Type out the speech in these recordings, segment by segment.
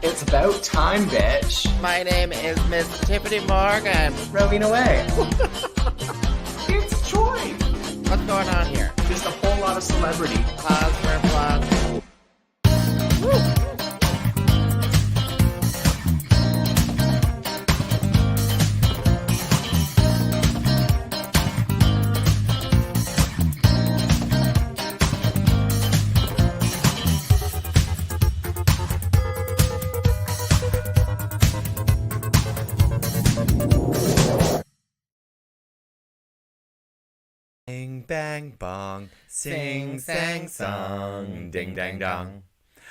It's about time, bitch. My name is Miss Tyffanie Morgan. Rowena Whey. It's Troy. What's going on here? Just a whole lot of celebrity. Pause for applause. Woo. Bang, bang, bong, sing, sang, song, ding, dang, dong.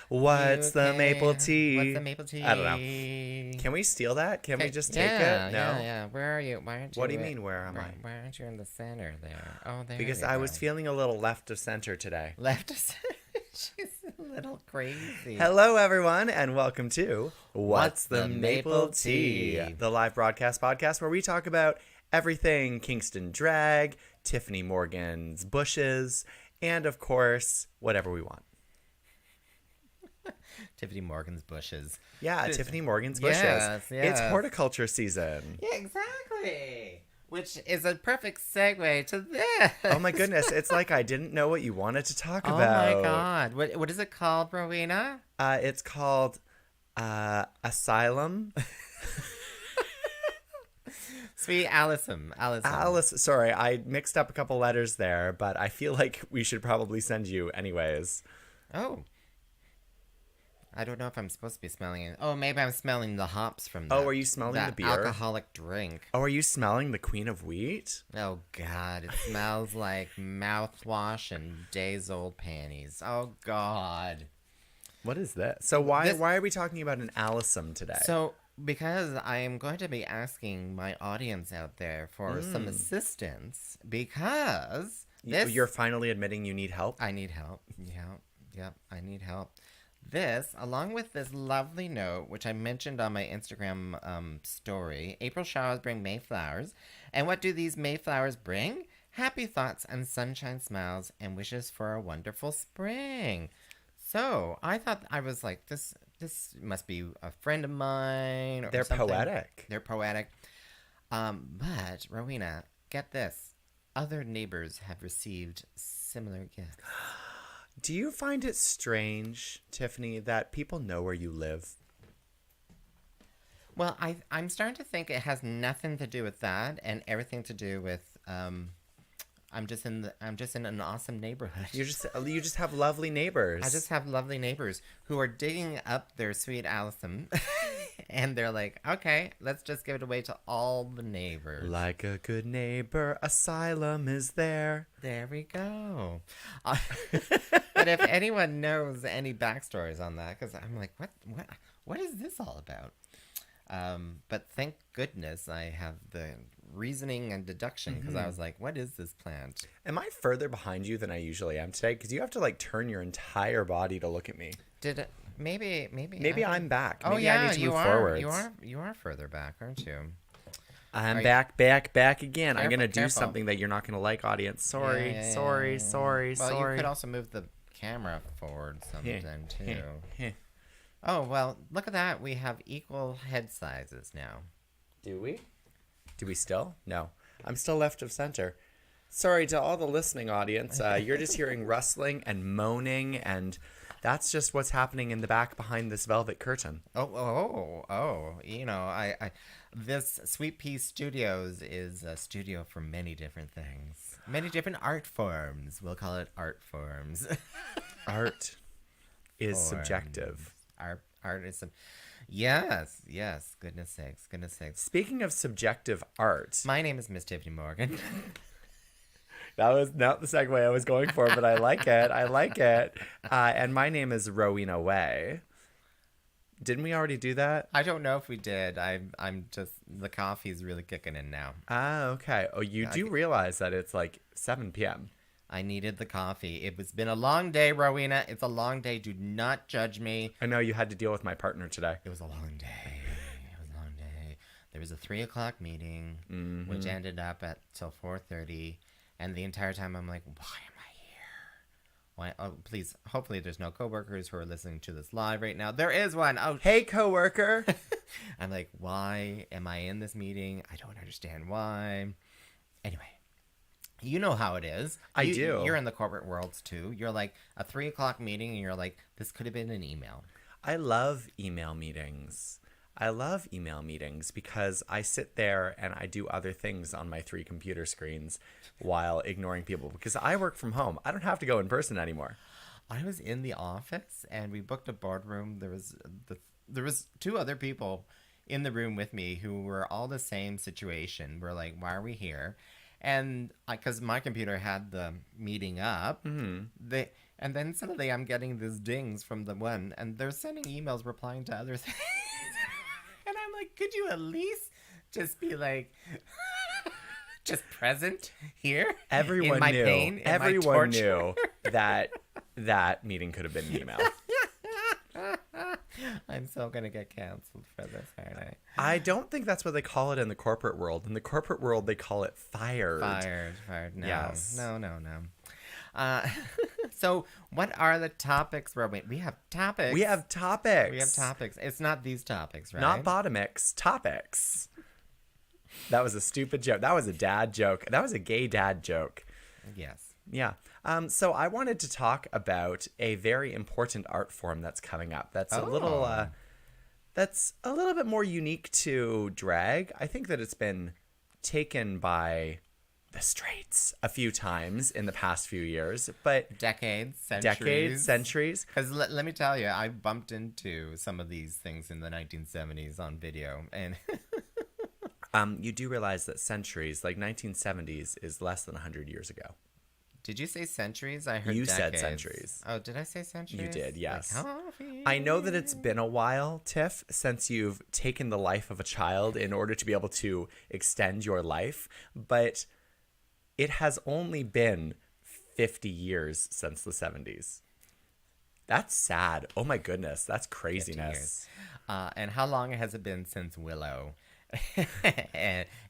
What's the maple tea? What's the maple tea? I don't know. Can we steal that? Can we just take it? No? Yeah. Where are you? Why aren't you? What do you mean, where am I? Why aren't you in the center there? Oh, there Because you I go. was feeling a little left of center today. Left of center? She's a little crazy. Hello, everyone, and welcome to What's the Maple Tea? The live broadcast podcast where we talk about everything Kingston drag, Tyffanie Morgan's bushes, and, of course, whatever we want. Tyffanie Morgan's bushes. Yeah, Tyffanie Morgan's bushes. Yes. It's horticulture season. Yeah, exactly. Which is a perfect segue to this. Oh my goodness, it's like I didn't know what you wanted to talk Oh about. my god. What is it called, Rowena? It's called Asylum. Sweet Allison. Sorry, I mixed up a couple letters there, but I feel like we should probably send you anyways. Oh. I don't know if I'm supposed to be smelling it. Oh, maybe I'm smelling the hops from that. Oh, are you smelling that the beer? alcoholic drink. Oh, are you smelling the Queen of Wheat? Oh, God. It smells like mouthwash and days-old panties. Oh, God. What is this? So why are we talking about an Allison today? So, because I am going to be asking my audience out there for some assistance, because You're finally admitting you need help? I need help. Yep, I need help. This, along with this lovely note, which I mentioned on my Instagram story, April showers bring Mayflowers. And what do these Mayflowers bring? Happy thoughts and sunshine smiles and wishes for a wonderful spring. So I thought, I was like, this must be a friend of mine or They're something. poetic. They're poetic. But, Rowena, get this. Other neighbors have received similar gifts. Do you find it strange, Tyffanie, that people know where you live? Well, I'm starting to think it has nothing to do with that and everything to do with I'm just in an awesome neighborhood. You just have lovely neighbors. I just have lovely neighbors who are digging up their sweet Allison and they're like, okay, let's just give it away to all the neighbors. Like a good neighbor, Asylum is there. There we go. But if anyone knows any backstories on that, because I'm like, what is this all about? But thank goodness I have the reasoning and deduction, because I was like, what is this plant? Am I further behind you than I usually am today? Because you have to like turn your entire body to look at me. Did it? Maybe I'm back. Oh maybe yeah, I need to you move are. forwards. You are further back, aren't you? I'm back again. I'm gonna do careful. something that you're not gonna like, audience. Sorry. Well, you could also move the camera forward sometime too. Oh, well, look at that. We have equal head sizes now. Do we? Do we still? No. I'm still left of center. Sorry to all the listening audience. You're just hearing rustling and moaning, and that's just what's happening in the back behind this velvet curtain. Oh. You know, I this Sweet Pea Studios is a studio for many different things. Many different art forms. We'll call it art forms. Art is subjective. Art is yes. Goodness sakes. Speaking of subjective art, My name is Miss Tyffanie Morgan. that was not the segue I was going for, but I like it. And my name is Rowena Whey. Didn't we already do that? I don't know if we did. I'm just, the coffee's really kicking in now. Ah, okay. Oh, you do realize that it's like 7 p.m. I needed the coffee. It's been a long day, Rowena. It's a long day. Do not judge me. I know you had to deal with my partner today. It was a long day. It was a long day. There was a 3:00 meeting, which ended up at till 4:30. And the entire time I'm like, why am I here? Why? Oh, please. Hopefully there's no coworkers who are listening to this live right now. There is one. Oh, Hey, coworker. I'm like, why am I in this meeting? I don't understand why. Anyway. You know how it is. I do. You're in the corporate world too. You're like a 3:00 meeting and you're like, this could have been an email. I love email meetings. I love email meetings because I sit there and I do other things on my 3 computer screens while ignoring people because I work from home. I don't have to go in person anymore. I was in the office and we booked a boardroom. There was 2 other people in the room with me who were all the same situation. We're like, why are we here? And because my computer had the meeting up, and then suddenly I'm getting these dings from the one, and they're sending emails replying to other things. And I'm like, could you at least just be like, just present here? Everyone in my knew. pain, in Everyone my knew that meeting could have been an email. I'm so going to get canceled for this, aren't I? I don't think that's what they call it in the corporate world. In the corporate world, they call it fired. Fired. No, Yes. no. So what are the topics, Robin? We have topics. We have topics. It's not these topics, right? Not bottomics, topics. That was a stupid joke. That was a dad joke. That was a gay dad joke. Yes. Yeah. So I wanted to talk about a very important art form that's coming up. That's a little bit more unique to drag. I think that it's been taken by the straights a few times in the past few years, but Decades, centuries. Because let me tell you, I bumped into some of these things in the 1970s on video, and you do realize that centuries, like 1970s, is less than 100 years ago. Did you say centuries? I heard You decades. said centuries. Oh, did I say centuries? You did, yes. Like coffee. I know that it's been a while, Tiff, since you've taken the life of a child in order to be able to extend your life, but it has only been 50 years since the 70s. That's sad. Oh my goodness, that's craziness. And how long has it been since Willow?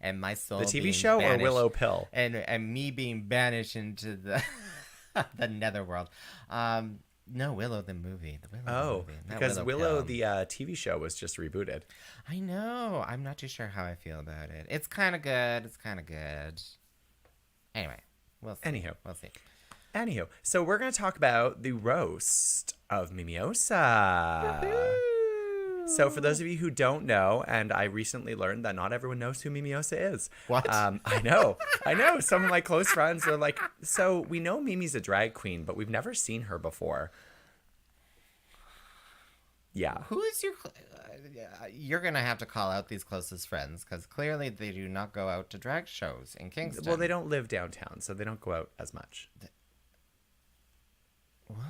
and my soul, The TV being show banished, or Willow Pill? and me being banished into the the netherworld. No, Willow the movie. The Willow movie, not because Willow Pill. the TV show was just rebooted. I know. I'm not too sure how I feel about it. It's kind of good. Anyway, we'll see. We'll see. Anywho, so we're going to talk about the roast of Mimiosa. So for those of you who don't know, and I recently learned that not everyone knows who Mimiosa is. What? I know. Some of my close friends are like, so we know Mimi's a drag queen, but we've never seen her before. Yeah. Who is your... you're going to have to call out these closest friends, because clearly they do not go out to drag shows in Kingston. Well, they don't live downtown, so they don't go out as much. What?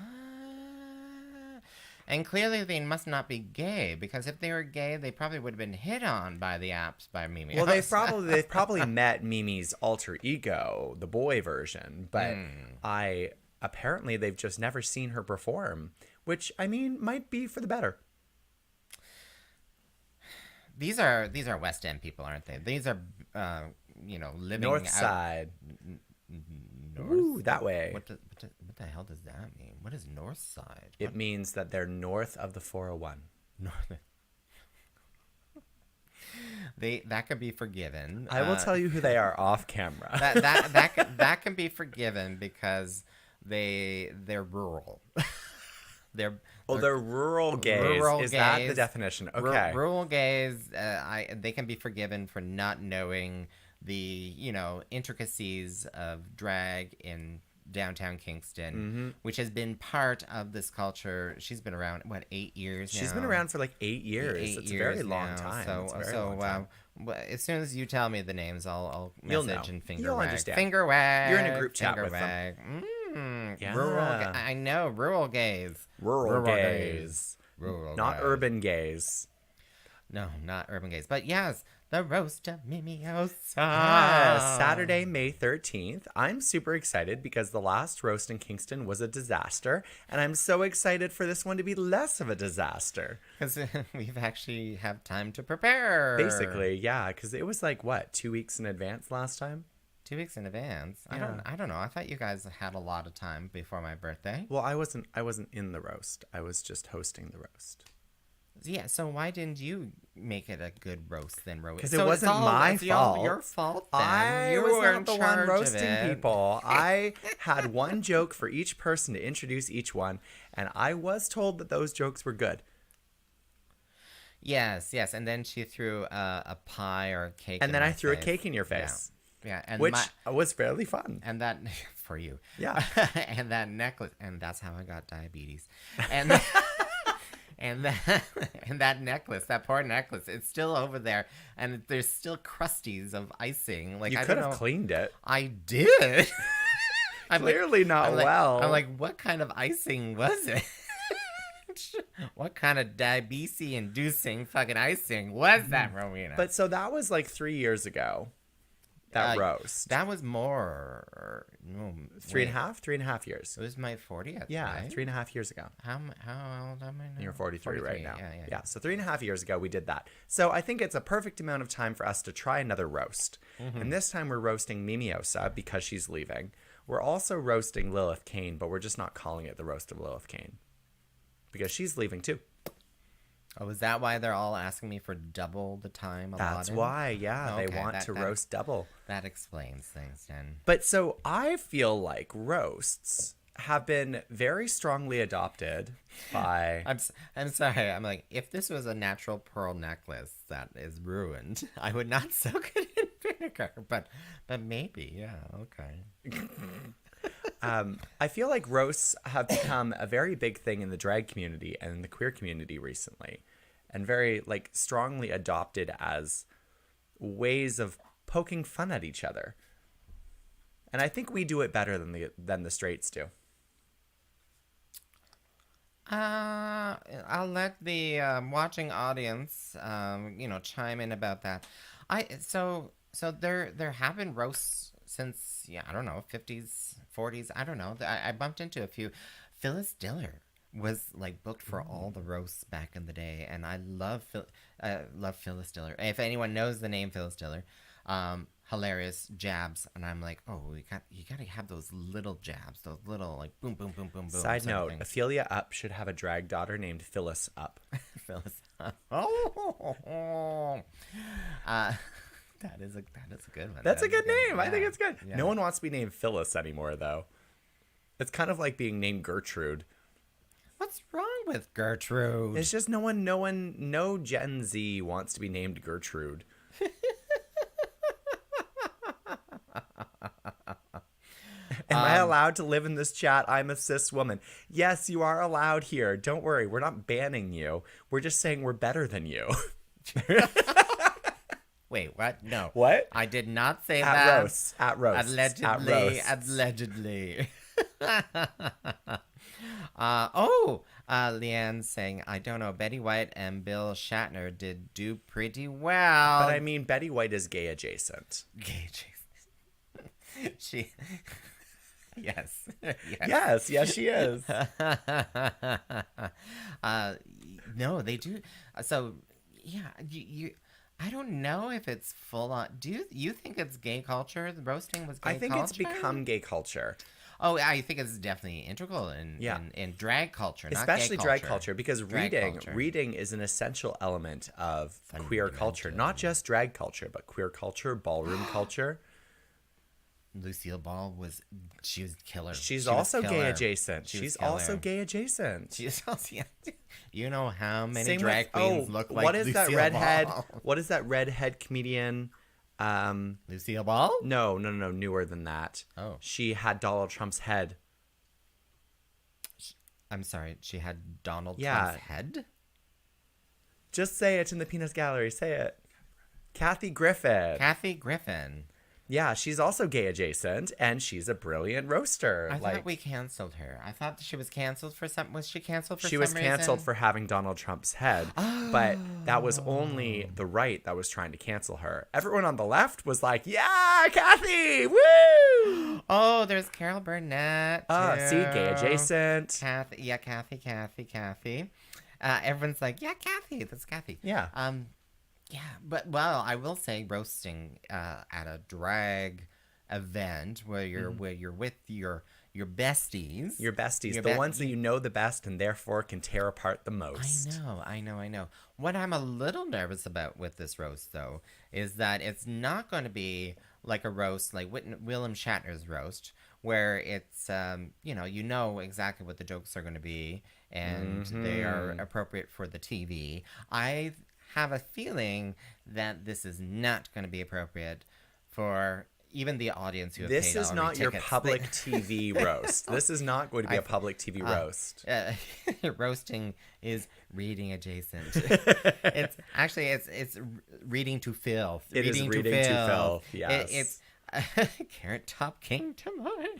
And clearly they must not be gay, because if they were gay, they probably would have been hit on by the apps by Mimi. Well, they've probably met Mimi's alter ego, the boy version, but apparently they've just never seen her perform, which I mean might be for the better. These are West End people, aren't they? These are living North out... Side. North? Ooh, that way. What the hell does that mean? What is North Side? It means that they're north of the 401. That can be forgiven. I will tell you who they are off camera. that can be forgiven because they're rural. they're rural gays. Rural Is gays. that the definition? Okay. Rural gays. They can be forgiven for not knowing the intricacies of drag in downtown Kingston, which has been part of this culture. She's been around 8 years now? She's been around for like 8 years. It's a very long time. As soon as you tell me the names, I'll message and finger You'll wag. understand. Finger wag. You're in a group chat finger with them. wag. Yeah. Rural. I know rural gays. Rural gays. Rural Not urban gays. No, not urban gays. But yes, the roast of Mimiosa. Yes, Saturday, May 13th. I'm super excited because the last roast in Kingston was a disaster, and I'm so excited for this one to be less of a disaster. Because we've actually have time to prepare. Basically, yeah, because it was like, what, 2 weeks in advance last time? 2 weeks in advance. Yeah. I don't know. I thought you guys had a lot of time before my birthday. Well, I wasn't in the roast. I was just hosting the roast. Yeah, so why didn't you make it a good roast then, Rowena? Because it wasn't my fault. Your fault then. I You was were not in the one charge of roasting it. people. I had one joke for each person to introduce each one, and I was told that those jokes were good. Yes, and then she threw a pie or a cake. And in then my I threw a face. cake in your face. Yeah, and Which was fairly fun. and that for you. Yeah. And that necklace, and that's how I got diabetes. And and that necklace, that poor necklace, it's still over there, and there's still crusties of icing. Like You I could don't have know. cleaned it. I did. Clearly not well. I'm like, what kind of icing was it? What kind of diabetes-inducing fucking icing was that, Rowena? But so that was like 3 years ago. That roast. That was more. No, Three and a half years. It was my 40th. Yeah, right? 3.5 years ago. How old am I now? You're 43 right now. Yeah. So 3.5 years ago, we did that. So I think it's a perfect amount of time for us to try another roast. Mm-hmm. And this time we're roasting Mimiosa because she's leaving. We're also roasting Lilith Kane, but we're just not calling it the roast of Lilith Kane because she's leaving too. Oh, is that why they're all asking me for double the time allotted? That's why, yeah. Okay, they want to roast double. That explains things then. But so I feel like roasts have been very strongly adopted by... I'm sorry. I'm like, if this was a natural pearl necklace that is ruined, I would not soak it in vinegar. But maybe, yeah, okay. I feel like roasts have become a very big thing in the drag community and in the queer community recently, and very like strongly adopted as ways of poking fun at each other. And I think we do it better than the straights do. I'll let the watching audience, chime in about that. So there have been roasts since, I don't know, 50s, 40s. I don't know. I bumped into a few. Phyllis Diller was like booked for all the roasts back in the day, and I love Phyllis Diller. If anyone knows the name Phyllis Diller, hilarious jabs, and I'm like, oh, you got to have those little jabs, those little like boom, boom, boom, boom, boom. Side note: Ophelia Up should have a drag daughter named Phyllis Up. Phyllis. Oh. That is a good one. That's a good name. Yeah. I think it's good. Yeah. No one wants to be named Phyllis anymore, though. It's kind of like being named Gertrude. What's wrong with Gertrude? It's just no Gen Z wants to be named Gertrude. Am I allowed to live in this chat? I'm a cis woman. Yes, you are allowed here. Don't worry. We're not banning you. We're just saying we're better than you. Wait, what? No. What? I did not say At that. roasts. At roasts. Allegedly. At roasts. Allegedly. Leanne's saying, I don't know, Betty White and Bill Shatner did do pretty well. But I mean, Betty White is gay adjacent. Gay adjacent. She... Yes. Yes, she is. No, they do. So, yeah, you I don't know if it's full on. Do you think it's gay culture? The roasting was gay culture? I think it's become gay culture. Oh, I think it's definitely integral in drag culture, especially not gay drag culture, because drag culture. reading is an essential element of queer culture, not just drag culture, but queer culture, ballroom culture. Lucille Ball was killer. She's also gay adjacent. She's also gay adjacent. She's also, you know how many Same drag with, queens look like what is Lucille that redhead? Ball? What is that redhead comedian? Lucille Ball? No, newer than that. Oh, she had Donald Trump's head. I'm sorry, she had Donald Trump's head? Just say it in the Penis Gallery. Say it. Kathy Griffin. Kathy Griffin. Yeah, she's also gay adjacent, and she's a brilliant roaster. I thought we canceled her. I thought she was canceled for some. Was she canceled for some reason? She was canceled for having Donald Trump's head, but that was only the right that was trying to cancel her. Everyone on the left was like, "Yeah, Kathy, woo!" Oh, there's Carol Burnett. See, gay adjacent. Kathy, yeah, Kathy. Everyone's like, yeah, Kathy. That's Kathy. Yeah. Yeah, but well, I will say roasting at a drag event where you're with your besties. Your besties, the ones that you know the best and therefore can tear apart the most. I know. What I'm a little nervous about with this roast, though, is that it's not going to be like a roast like William Shatner's roast, where it's you know exactly what the jokes are going to be and they are appropriate for the TV. I have a feeling that this is not going to be appropriate for even the audience who have paid This is not your public TV roast. This is not going to be a public TV roast. Roasting is reading adjacent. It's reading to filth. It is reading to filth. Yes. It's Carrot Top King to mine.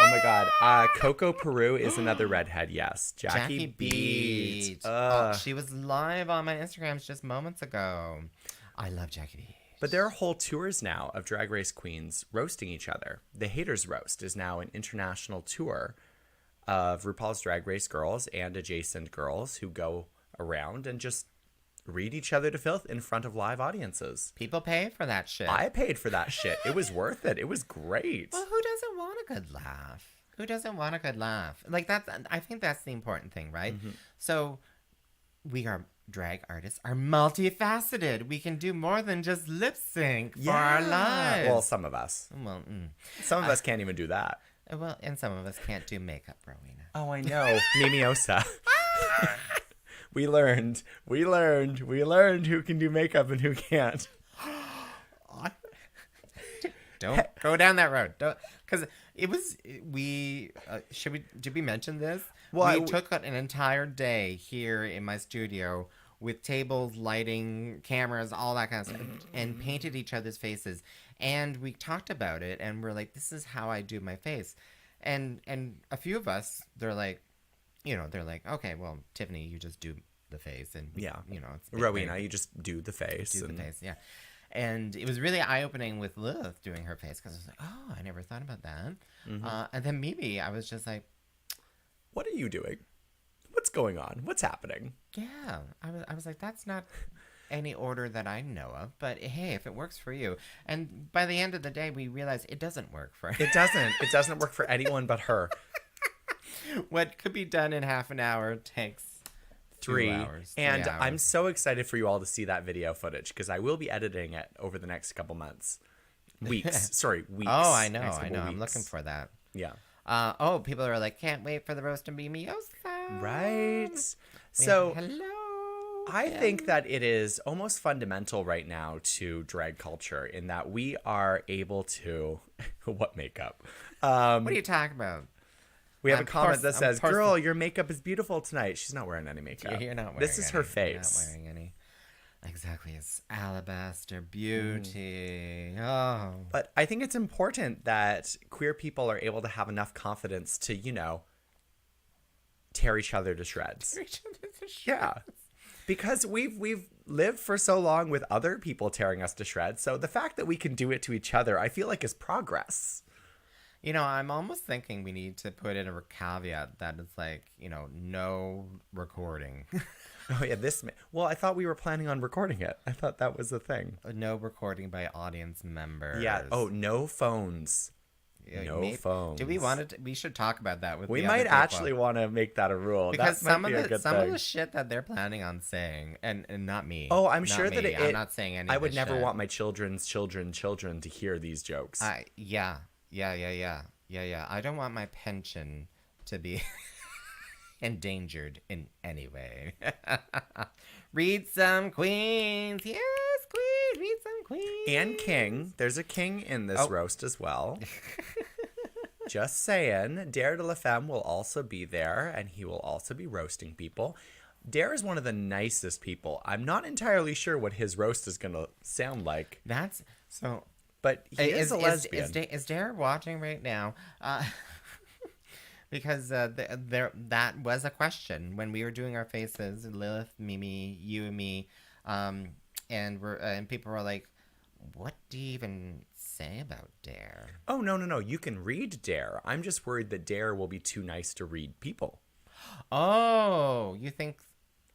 Oh my God. Coco Peru is another redhead. Yes. Jackie Beat. She was live on my Instagrams just moments ago. I love Jackie Beat. But there are whole tours now of Drag Race queens roasting each other. The Haters Roast is now an international tour of RuPaul's Drag Race girls and adjacent girls who go around and just read each other to filth in front of live audiences. People pay for that shit. I paid for that shit. It was worth it. It was great. Well, who doesn't want a good laugh? Who doesn't want a good laugh? Like that's, I think that's the important thing, right? So we are drag artists are multifaceted. We can do more than just lip sync for our lives. Well, some of us. Well, some of us can't even do that. Well, and some of us can't do makeup, Rowena. Oh, I know. Mimiosa. We learned who can do makeup and who can't. Don't go down that road. Don't, because it was did we mention this? Well, we took an entire day here in my studio with tables, lighting, cameras, all that kind of stuff, and painted each other's faces. And we talked about it, and we're like, this is how I do my face. And a few of us, they're like, okay, well, Tyffanie, you just do the face, and it's Rowena, you just do the face. The face, yeah. And it was really eye-opening with Lilith doing her face, because I was like, oh, I never thought about that. And then Mimi, I was just like, what are you doing? What's going on? What's happening? Yeah, I was like, that's not any order that I know of, but hey, if it works for you. And by the end of the day, we realized it doesn't work for her. It doesn't work for anyone but her. What could be done in half an hour takes 3 hours. And 3 hours. I'm so excited for you all to see that video footage because I will be editing it over the next couple months. Weeks. Oh, I know. I'm looking for that. Yeah. People are like, can't wait for the roast and be Miosa. Right. So, hello. I think that it is almost fundamental right now to drag culture in that we are able to... What makeup? What are you talking about? We have a comment that says, girl, your makeup is beautiful tonight. She's not wearing any makeup. You're not wearing This is any. her face. You're not wearing any. Exactly. It's alabaster beauty. Oh. But I think it's important that queer people are able to have enough confidence to, tear each other to shreds. Yeah. Because we've lived for so long with other people tearing us to shreds. So the fact that we can do it to each other, I feel like is progress. I'm almost thinking we need to put in a caveat that it's like, no recording. Oh, yeah. Well, I thought we were planning on recording it. I thought that was the thing. No recording by audience members. Yeah. Oh, no phones. No phones. Do we want to? We should talk about that with. We might actually want to make that a rule because some of the shit that they're planning on saying, and not me. Oh, I'm sure that I'm not saying any. I would never want my children's children to hear these jokes. Yeah. I don't want my pension to be endangered in any way. Read some queens. Yes, queen. Read some queens. And king. There's a king in this roast as well. Just saying. Dare de la Femme will also be there, and he will also be roasting people. Dare is one of the nicest people. I'm not entirely sure what his roast is going to sound like. So But he is a lesbian. Is Dare watching right now? Because that was a question when we were doing our faces, Lilith, Mimi, you and me, and people were like, "What do you even say about Dare?" Oh, no. You can read Dare. I'm just worried that Dare will be too nice to read people. Oh, you think?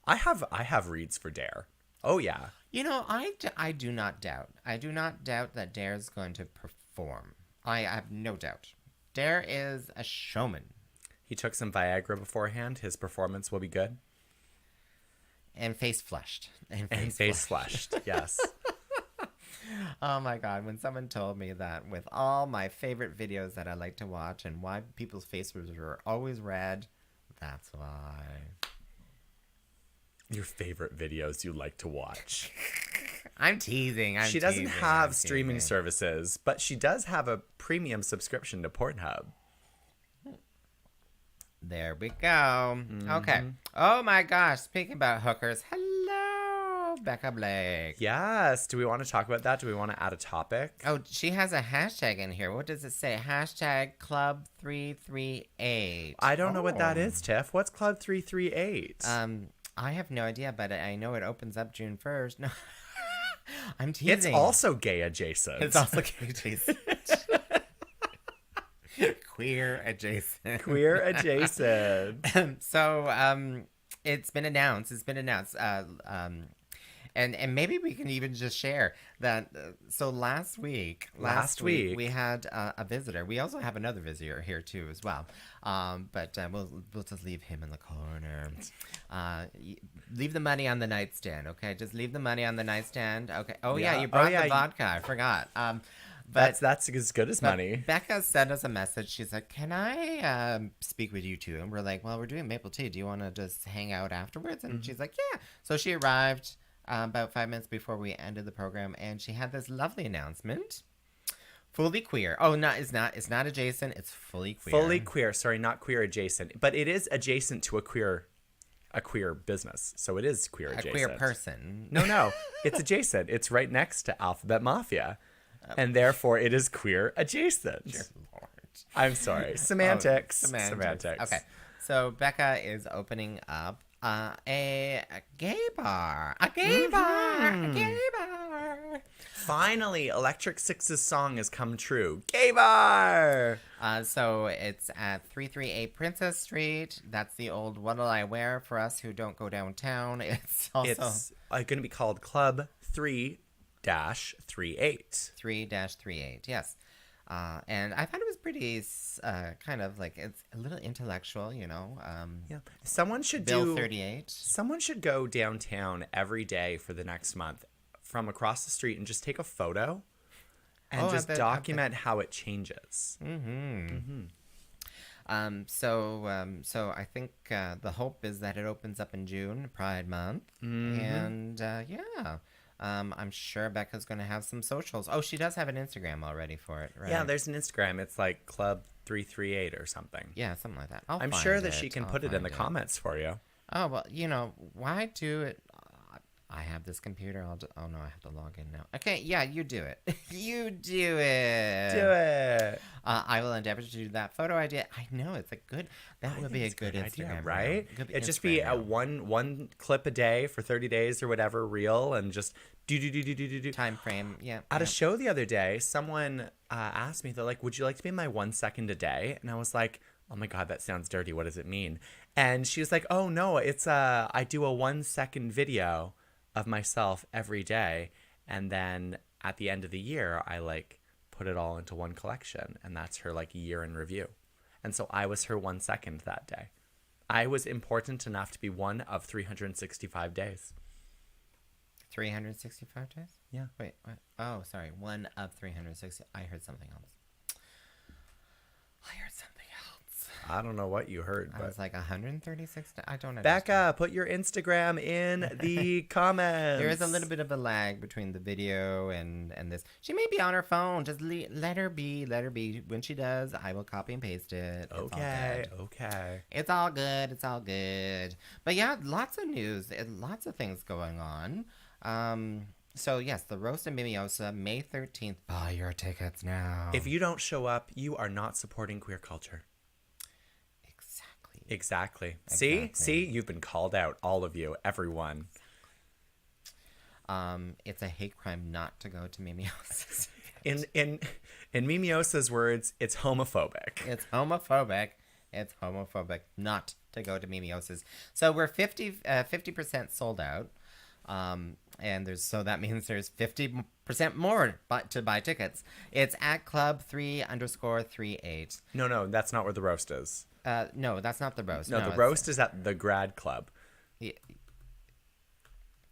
I have reads for Dare. Oh, yeah. You know, I do not doubt. I do not doubt that Dare is going to perform. I have no doubt. Dare is a showman. He took some Viagra beforehand. His performance will be good. And face flushed. And face flushed, yes. Oh my God, when someone told me that with all my favorite videos that I like to watch and why people's faces are always red, that's why. Your favorite videos you like to watch. I'm teasing. She doesn't have streaming services, but she does have a premium subscription to Pornhub. There we go. Okay. Oh my gosh. Speaking about hookers, hello, Becca Blake. Yes. Do we want to talk about that? Do we want to add a topic? Oh, she has a hashtag in here. What does it say? Hashtag Club 338. I don't know what that is, Tiff. What's Club 338? I have no idea, but I know it opens up June 1st. No, I'm teasing. It's also gay adjacent. It's also gay adjacent. Queer adjacent. Queer adjacent. So, it's been announced. And maybe we can even just share that. So last week we had a visitor. We also have another visitor here too as well. But we'll just leave him in the corner. Leave the money on the nightstand, okay? Just leave the money on the nightstand, okay? Oh yeah, you brought the vodka. I forgot. But that's as good as money. Becca sent us a message. She's like, "Can I speak with you two?" And we're like, "Well, we're doing maple tea. Do you want to just hang out afterwards?" And she's like, "Yeah." So she arrived about 5 minutes before we ended the program, and she had this lovely announcement. Fully queer. Oh, no, it's not adjacent. It's fully queer. Fully queer. Sorry, not queer adjacent, but it is adjacent to a queer business. So it is queer adjacent. A queer person. No, it's adjacent. It's right next to Alphabet Mafia. And therefore, it is queer adjacent. Dear Lord. I'm sorry. Semantics. Oh, semantics. Okay. So Becca is opening up a gay bar. A gay bar. Finally, Electric Six's song has come true. Gay bar! So it's at 338 Princess Street. That's the old What'll I Wear for us who don't go downtown. It's also... It's going to be called Club 3-38. 3-38, yes. And I thought it was pretty kind of like, it's a little intellectual, you know. Yeah. Someone should Bill 38. Someone should go downtown every day for the next month from across the street and just take a photo and just document how it changes. So I think the hope is that it opens up in June, Pride Month. And yeah. I'm sure Becca's going to have some socials. Oh, she does have an Instagram already for it, right? Yeah, there's an Instagram. It's like Club 338 or something. Yeah, something like that. I'm sure that she can put it in the comments for you. Oh, well, you know, why do it? I have this computer. Oh, no, I have to log in now. Okay, yeah, you do it. You do it. Do it. I will endeavor to do that photo idea. I know, it's a good, that would be a good Instagram idea, right? It'd just be Instagram a one clip a day for 30 days or whatever, reel, and just do. Time frame, yeah. At a show the other day, someone asked me, they're like, would you like to be in my 1 second a day? And I was like, oh my God, that sounds dirty. What does it mean? And she was like, oh no, it's I do a 1 second video of myself every day, and then at the end of the year I like put it all into one collection, and that's her like year in review. And so I was her 1 second that day. I was important enough to be one of 365 days. 365 days? Yeah. Wait, what? Oh, sorry. One of 360. I heard something else. I don't know what you heard, but I was like 136. I don't know. Becca, put your Instagram in the comments. There is a little bit of a lag between the video and this. She may be on her phone. Just let her be. Let her be. When she does, I will copy and paste it. Okay. It's all good. It's all good. But yeah, lots of news. Lots of things going on. So yes, the roast in Mimiosa, May 13th. Buy your tickets now. If you don't show up, you are not supporting queer culture. Exactly. See, you've been called out, all of you, everyone. It's a hate crime not to go to Mimiosa's. In Mimiosa's words, it's homophobic. It's homophobic. It's homophobic not to go to Mimiosa's. So we're 50% sold out. And that means there's 50% more to buy tickets. It's at club3_38. No, that's not where the roast is. No, that's not the roast. No, the roast is at the grad club. Yeah.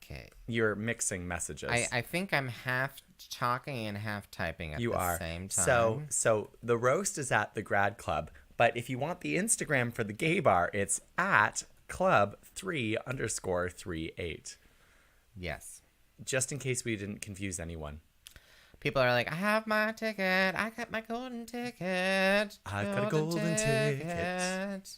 Okay. You're mixing messages. I think I'm half talking and half typing at the same time. So the roast is at the grad club, but if you want the Instagram for the gay bar, it's at club3_38. Yes. Just in case we didn't confuse anyone. People are like, I have my ticket. I got my golden ticket. I've got a golden ticket.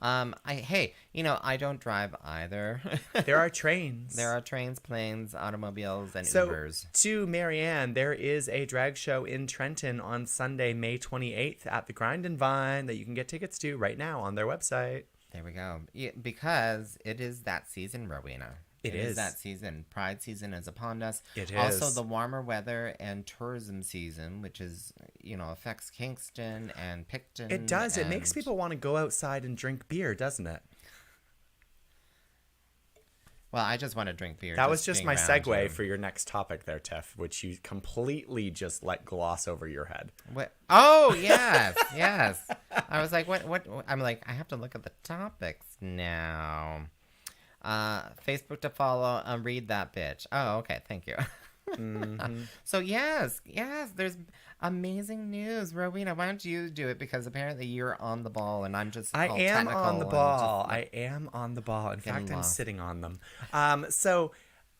I don't drive either. There are trains. There are trains, planes, automobiles, and So, Ubers. to Marianne, there is a drag show in Trenton on Sunday, May 28th at the Grind and Vine that you can get tickets to right now on their website. There we go. Yeah, because it is that season, Rowena. It is that season. Pride season is upon us. It Also, is. the warmer weather and tourism season, which is, affects Kingston and Picton. It does. It makes people want to go outside and drink beer, doesn't it? Well, I just want to drink beer. That was just my segue you. for your next topic there, Tiff, which you completely just let gloss over your head. What? Oh, yes. Yes. I was like, what? I'm like, I have to look at the topics now. Facebook to follow. Read that bitch. Oh, okay. Thank you. Mm-hmm. So yes, there's amazing news. Rowena, why don't you do it? Because apparently you're on the ball and I'm just I am on the ball. I am on the ball. In fact, I'm sitting on them. So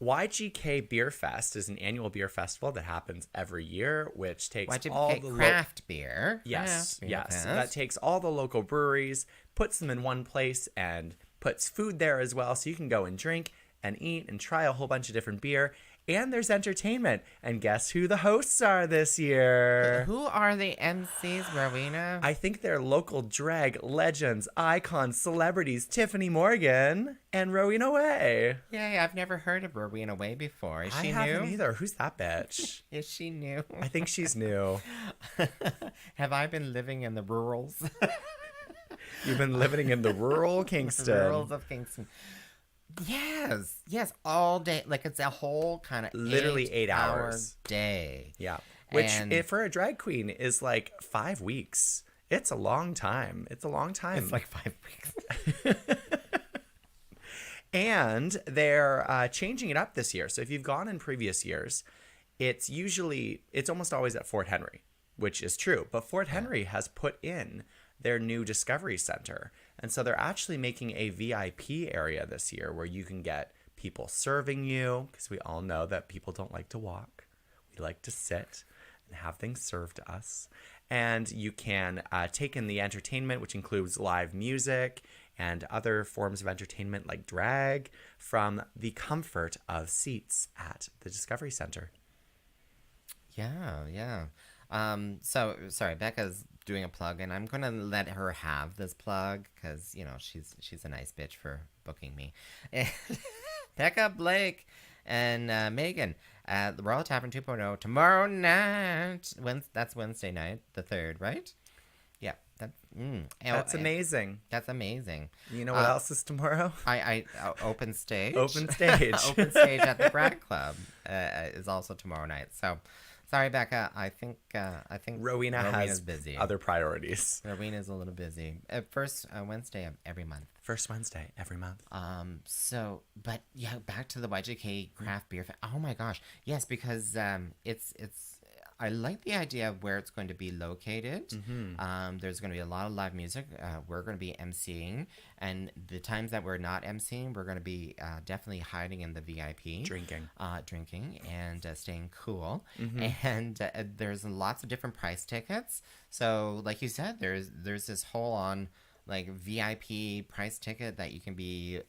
YGK Beer Fest is an annual beer festival that happens every year, which takes YGK all the craft beer. Yes. Fest. That takes all the local breweries, puts them in one place, and puts food there as well, so you can go and drink and eat and try a whole bunch of different beer. And there's entertainment. And guess who the hosts are this year? Who are the MCs, Rowena? I think they're local drag legends, icons, celebrities, Tyffanie Morgan and Rowena Whey. Yay, I've never heard of Rowena Whey before. Is she I new? haven't either. Who's that bitch? Is she new? I think she's new. Have I been living in the rurals? You've been living in the rural Kingston. Rurals of Kingston. Yes, all day. Like it's a whole kind of literally 8 hours day. Yeah, which for a drag queen is like 5 weeks. It's a long time. It's like 5 weeks. And they're changing it up this year. So if you've gone in previous years, it's almost always at Fort Henry, which is true. But Fort Henry has put in their new Discovery Center. And so they're actually making a VIP area this year where you can get people serving you, because we all know that people don't like to walk. We like to sit and have things served to us. And you can take in the entertainment, which includes live music and other forms of entertainment like drag, from the comfort of seats at the Discovery Center. Yeah. So sorry, Becca's doing a plug, and I'm gonna let her have this plug because she's a nice bitch for booking me. Becca, Blake, and Megan at the Royal Tavern 2.0 tomorrow night. That's Wednesday night, the 3rd, right? Yeah. That's amazing. That's amazing. You know what else is tomorrow? I open stage. Open stage. Open stage at the Grad Club is also tomorrow night. So. Sorry, Becca. I think Rowena has busy. Other priorities. Rowena's a little busy. First Wednesday of every month. First Wednesday every month. But yeah, back to the YGK craft beer. Oh my gosh, yes, because it's. I like the idea of where it's going to be located. Mm-hmm. There's going to be a lot of live music. We're going to be emceeing, and the times that we're not emceeing, we're going to be definitely hiding in the VIP, drinking, and staying cool. Mm-hmm. And there's lots of different price tickets. So, like you said, there's this whole on like VIP price ticket that you can be,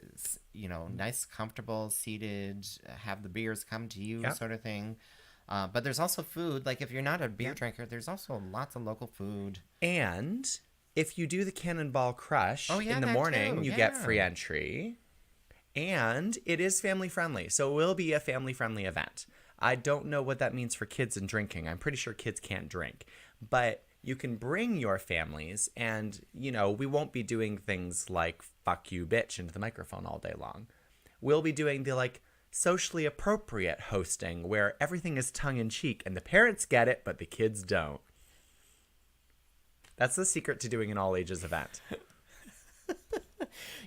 nice, comfortable, seated, have the beers come to you, sort of thing. But there's also food. Like if you're not a beer drinker, there's also lots of local food. And if you do the Cannonball Crush in the that morning, too. you get free entry. And it is family friendly. So it will be a family friendly event. I don't know what that means for kids and drinking. I'm pretty sure kids can't drink. But you can bring your families and, we won't be doing things like fuck you bitch into the microphone all day long. We'll be doing the socially appropriate hosting where everything is tongue in cheek and the parents get it, but the kids don't. That's the secret to doing an all ages event.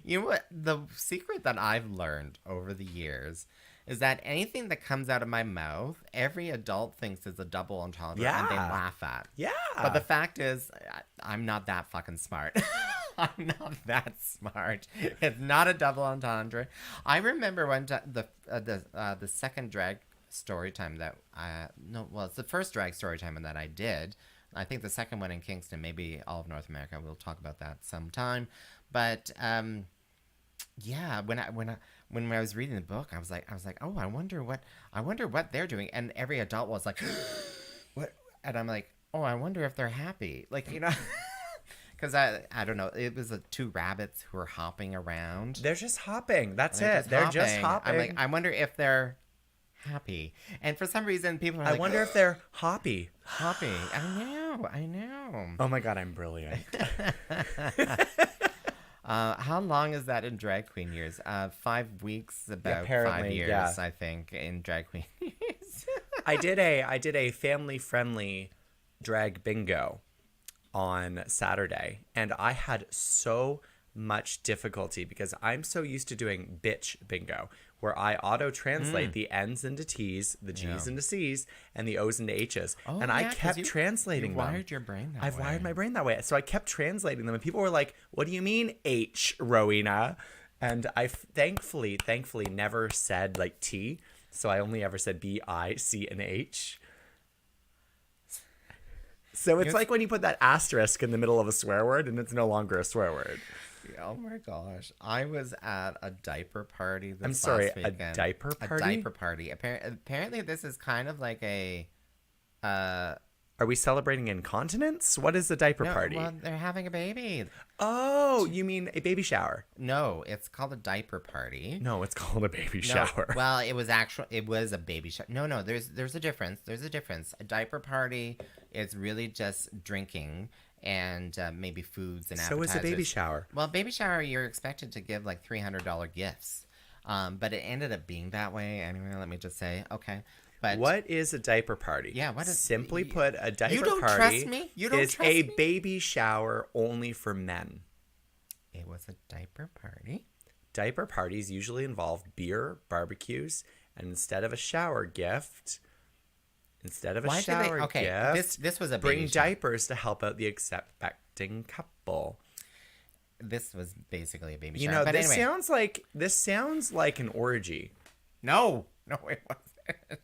You know what? The secret that I've learned over the years is that anything that comes out of my mouth, every adult thinks is a double entendre and they laugh at. Yeah. But the fact is, I'm not that fucking smart. I'm not that smart. It's not a double entendre. I remember one time the second drag story time that it's the first drag story time that I did. I think the second one in Kingston, maybe all of North America. We'll talk about that sometime. But when I was reading the book, I was like, oh, I wonder what they're doing. And every adult was like, what? And I'm like, oh, I wonder if they're happy. Because I don't know. It was two rabbits who were hopping around. They're just hopping. That's it. They're just hopping. I'm like, I wonder if they're happy. And for some reason, people are like, I wonder if they're hoppy. Hoppy. I know. Oh my God, I'm brilliant. How long is that in drag queen years? 5 weeks, about 5 years, I think, in drag queen years. I did a family friendly drag bingo on Saturday, and I had so much difficulty because I'm so used to doing bitch bingo, where I auto-translate the N's into T's, the G's into C's, and the O's into H's. And I kept translating them. You wired your brain that way. I've wired my brain that way. So I kept translating them, and people were like, what do you mean H, Rowena? And I thankfully never said T, so I only ever said B, I, C, and H. So it's like when you put that asterisk in the middle of a swear word, and it's no longer a swear word. Oh my gosh. I was at a diaper party last weekend. A diaper party? A diaper party. Apparently this is kind of like a... Are we celebrating incontinence? What is a diaper party? Well, they're having a baby. Oh, you mean a baby shower? No, it's called a diaper party. No, it's called a baby shower. Well, it was a baby shower. No, there's a difference. There's a difference. A diaper party is really just drinking and maybe foods and appetizers. So is a baby shower. Well, baby shower, you're expected to give $300 gifts. But it ended up being that way. Anyway, let me just say, okay. But what is a diaper party? Yeah, what is... Simply put, a diaper you don't party trust me? You don't is trust a me? baby shower only for men. It was a diaper party. Diaper parties usually involve beer, barbecues, and instead of a shower gift... This was a baby bring shower. diapers to help out the expecting couple. This was basically a baby shower. But this sounds like an orgy. No, it wasn't.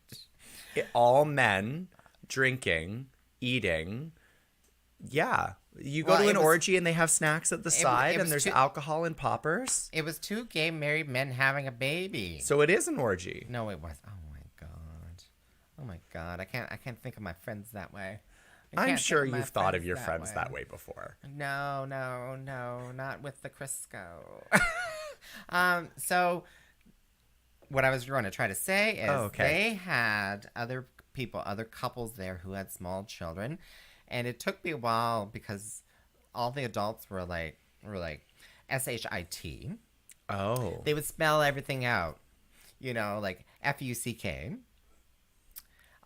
All men drinking, eating. Yeah. You go to an orgy and they have snacks at the side and there's alcohol and poppers. It was two gay married men having a baby. So it is an orgy. No, it was. Oh my god. I can't think of my friends that way. I'm sure you've thought of your friends that way before. No, not with the Crisco. So what I was going to try to say is they had other couples there who had small children, and it took me a while because all the adults were like SHIT. Oh. They would spell everything out, like FUCK.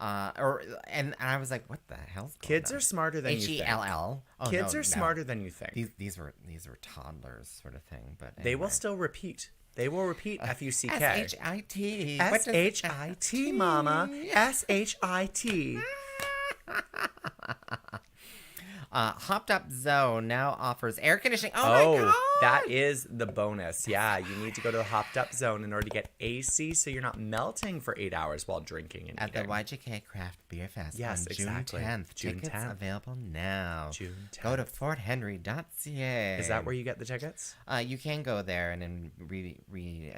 And I was like, what the hell's going Kids on? are smarter than you think. HELL. Oh, Kids are smarter than you think. These were toddlers sort of thing, but anyway. They will still repeat. They will repeat FUCK. SHIT. SHIT, mama. SHIT. Hopped Up Zone now offers air conditioning. Oh my God! That is the bonus. Yeah, you need to go to the Hopped Up Zone in order to get AC so you're not melting for 8 hours while drinking and At eating. the YGK Craft Beer Fest Yes, on exactly. June 10th. June Tickets 10th. available now. June 10th. Go to forthenry.ca. Is that where you get the tickets? You can go there and then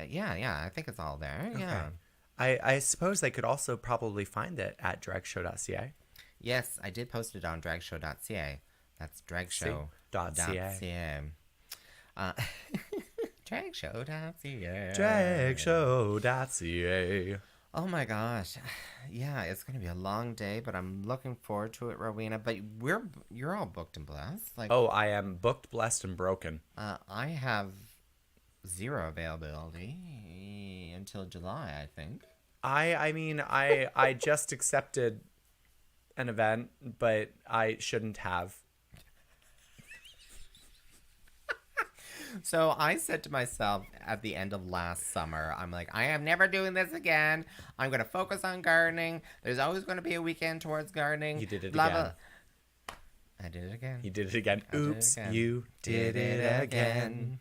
yeah, I think it's all there. Yeah. I suppose they could also probably find it at dragshow.ca. Yes, I did post it on dragshow.ca. That's dragshow.ca. Dragshow.ca. Dragshow.ca. Oh my gosh. Yeah, it's going to be a long day, but I'm looking forward to it, Rowena. But you're all booked and blessed. Like, Oh, I am booked, blessed, and broken. I have zero availability until July, I think. I mean, I just accepted an event, but I shouldn't have. So I said to myself at the end of last summer, I'm like, I am never doing this again. I'm going to focus on gardening. There's always going to be a weekend towards gardening. You did it blah, again. Blah. I did it again. You did it again. I did it Oops, again. you did it again.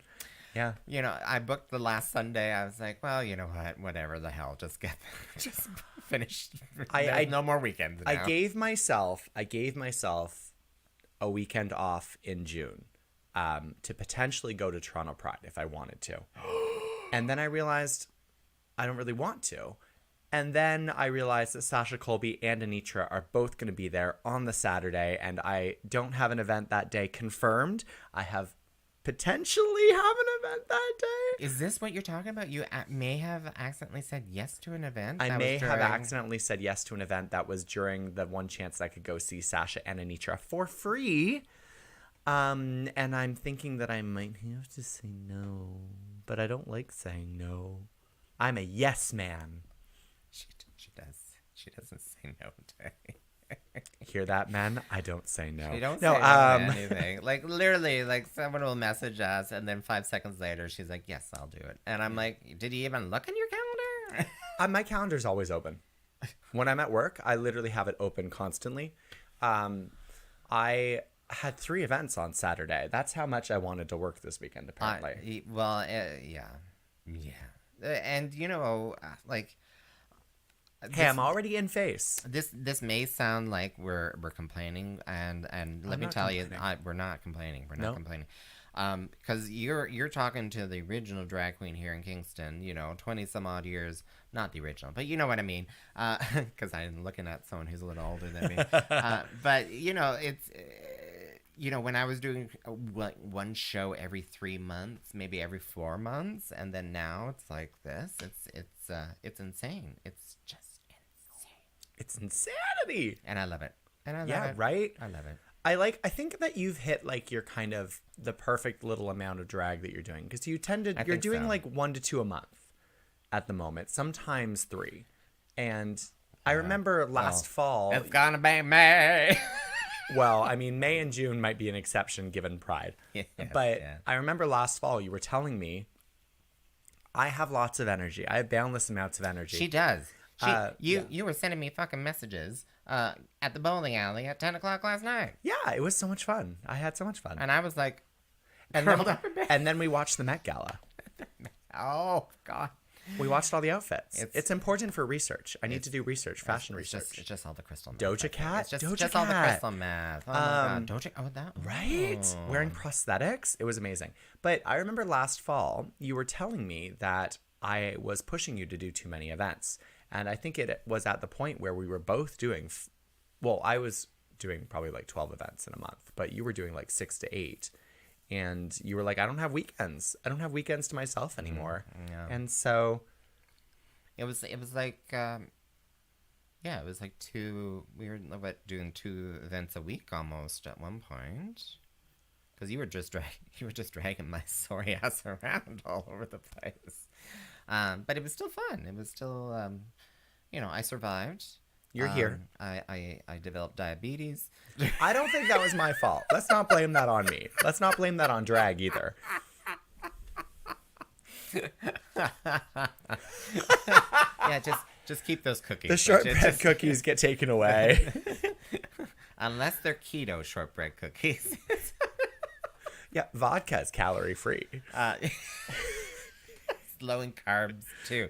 Yeah. You know, I booked the last Sunday. I was like, well, you know what? Whatever the hell. Just finish. There's no more weekends now. I gave myself a weekend off in June to potentially go to Toronto Pride if I wanted to. And then I realized I don't really want to. And then I realized that Sasha Colby and Anitra are both going to be there on the Saturday, and I don't have an event that day confirmed. I have potentially have an event that day. Is this what you're talking about? You may have accidentally said yes to an event? I may have accidentally said yes to an event that was during the one chance I could go see Sasha and Anitra for free. And I'm thinking that I might have to say no, but I don't like saying no. I'm a yes man. She does. She doesn't say no to Hear that, men? I don't say no. She don't say no to anything. Like, literally, like, someone will message us, and then 5 seconds later, she's like, yes, I'll do it. And I'm like, did you even look in your calendar? My calendar's always open. When I'm at work, I literally have it open constantly. I had 3 events on Saturday. That's how much I wanted to work this weekend, apparently. Yeah. And, you know, like... Hey, I'm already in face. This may sound like we're complaining, and let me tell you, we're not complaining. We're not complaining, because you're talking to the original drag queen here in Kingston. You know, 20 some odd years, not the original, but you know what I mean. Because I'm looking at someone who's a little older than me. But you know, it's. You know, when I was doing one show every 3 months, maybe every 4 months, and then now it's like this. It's insane. It's just. It's insanity. And I love it. Right? I love it. I think that you've hit like your kind of the perfect little amount of drag that you're doing, because you're doing like 1 to 2 a month at the moment, sometimes 3. And I remember last fall. It's gonna be May. Well, I mean, May and June might be an exception given Pride. I remember last fall you were telling me I have lots of energy. I have boundless amounts of energy. She does. You were sending me fucking messages at the bowling alley at 10 o'clock last night. Yeah, it was so much fun. I had so much fun. And I was like, and then we watched the Met Gala. Oh, God. We watched all the outfits. It's important for research. I need to do research, fashion research. It's just all the crystal meth. Doja Cat? It's just all the crystal meth. Oh, my God. Doja, that. Right? Wearing prosthetics. It was amazing. But I remember last fall, you were telling me that I was pushing you to do too many events. And I think it was at the point where we were both doing, I was doing probably like 12 events in a month, but you were doing like 6 to 8. And you were like, I don't have weekends. I don't have weekends to myself anymore. Yeah. And so it was like, it was like we were doing 2 events a week almost at one point. Because you were just dragging my sorry ass around all over the place. But it was still fun. It was still, I survived. You're here. I developed diabetes. I don't think that was my fault. Let's not blame that on me. Let's not blame that on drag either. Yeah, just keep those cookies. The shortbread cookies get taken away. Unless they're keto shortbread cookies. Yeah, vodka is calorie free. Low in carbs too.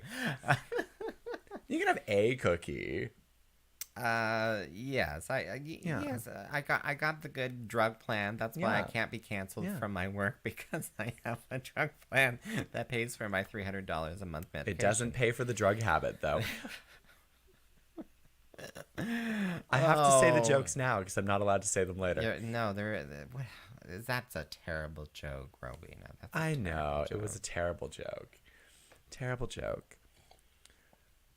You can have a cookie. Yes, I got the good drug plan. That's why I Yeah. can't be canceled Yeah. from my work, because I have a drug plan that pays for my $300 a month medication. It doesn't pay for the drug habit, though. I have to say the jokes now because I'm not allowed to say them later. No, that's a terrible joke, Rowena. That's a I know. terrible It was a joke. terrible joke. Terrible joke.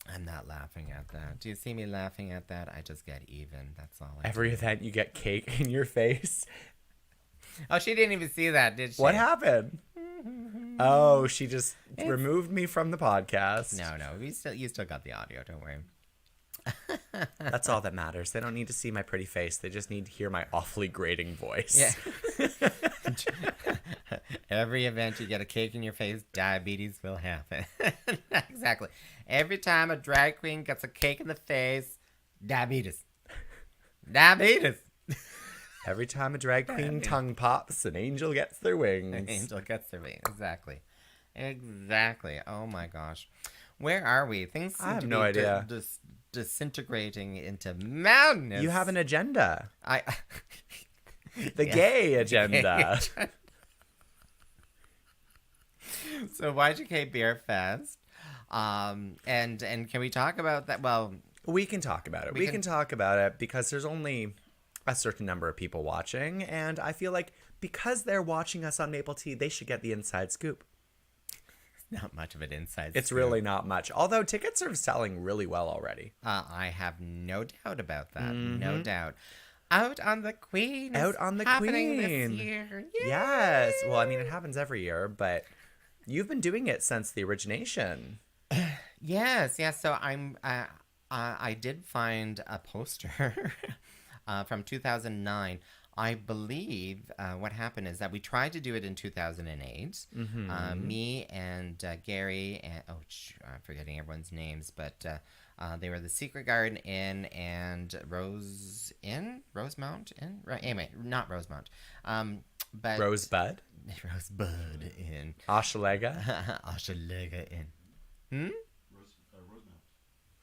I'm not laughing at that. Do you see me laughing at that? I just get even. That's all. Every event you get cake in your face. Oh, she didn't even see that, did she? What happened? Oh, she just removed me from the podcast. No. You still got the audio. Don't worry. That's all that matters. They don't need to see my pretty face. They just need to hear my awfully grating voice. Yeah. Every event you get a cake in your face, diabetes will happen. Exactly. Every time a drag queen gets a cake in the face, diabetes. Diabetes. Every time a drag queen tongue pops, an angel gets their wings. An angel gets their wings. Exactly. Oh my gosh. Where are we? Things seem I have to no be idea. disintegrating into madness. You have an agenda. The Yeah. gay agenda. So YGK Beer Fest. And can we talk about that? Well, We can talk about it. We can talk about it because there's only a certain number of people watching, and I feel like because they're watching us on Maple Tea, they should get the inside scoop. not much of an inside It's scoop. really not much. Although tickets are selling really well already. I have no doubt about that. No doubt. Out on the Queen. is Out on the happening Queen. This year. Yes. Well, I mean, it happens every year, but you've been doing it since the origination. Yes. So I did find a poster from 2009. I believe what happened is that we tried to do it in 2008. Me and Gary and I'm forgetting everyone's names, but they were the Secret Garden Inn and Rosemount Inn. Right. Anyway, not Rosemount. But Rosebud. Rosebud Inn. Ashalega. Ashalega Inn.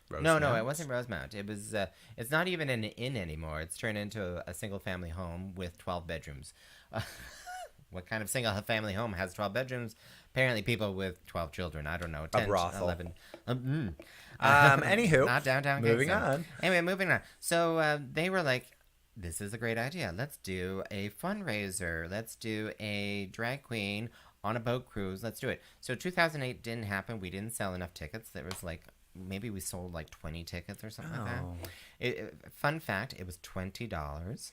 Rosemount. No, it wasn't Rosemount. It was. It's not even an inn anymore. It's turned into a single-family home with 12 bedrooms. What kind of single-family home has 12 bedrooms? Apparently, people with 12 children. I don't know. 10, brothel. 11. Anywho. Not downtown. Moving Kingston. on. Anyway, moving on. So they were like, "This is a great idea. Let's do a fundraiser. Let's do a drag queen on a boat cruise. Let's do it." So 2008 didn't happen. We didn't sell enough tickets. There was like. Maybe we sold like 20 tickets or something like that. Fun fact, it was $20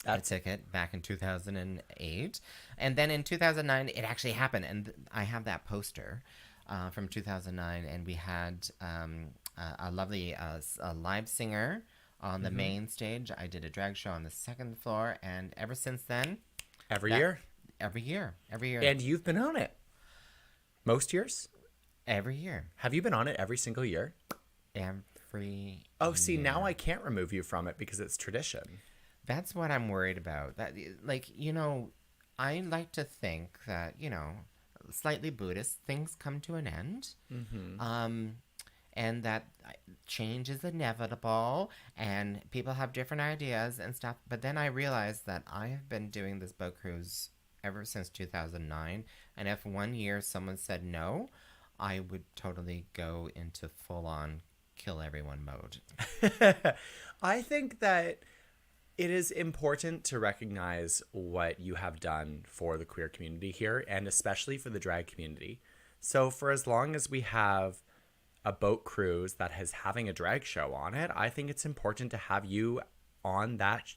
a ticket back in 2008. And then in 2009, it actually happened. And I have that poster from 2009. And we had a lovely live singer on the main stage. I did a drag show on the second floor. And ever since then... Every year? Every year. And you've been on it. Most years? Every year. Have you been on it every single year? Every Oh, see, year. now I can't remove you from it because it's tradition. That's what I'm worried about. That, like, I like to think that, slightly Buddhist, things come to an end. And that change is inevitable and people have different ideas and stuff. But then I realized that I have been doing this boat cruise ever since 2009. And if one year someone said no, I would totally go into full-on kill everyone mode. I think that it is important to recognize what you have done for the queer community here, and especially for the drag community. So for as long as we have a boat cruise that is having a drag show on it, I think it's important to have you on that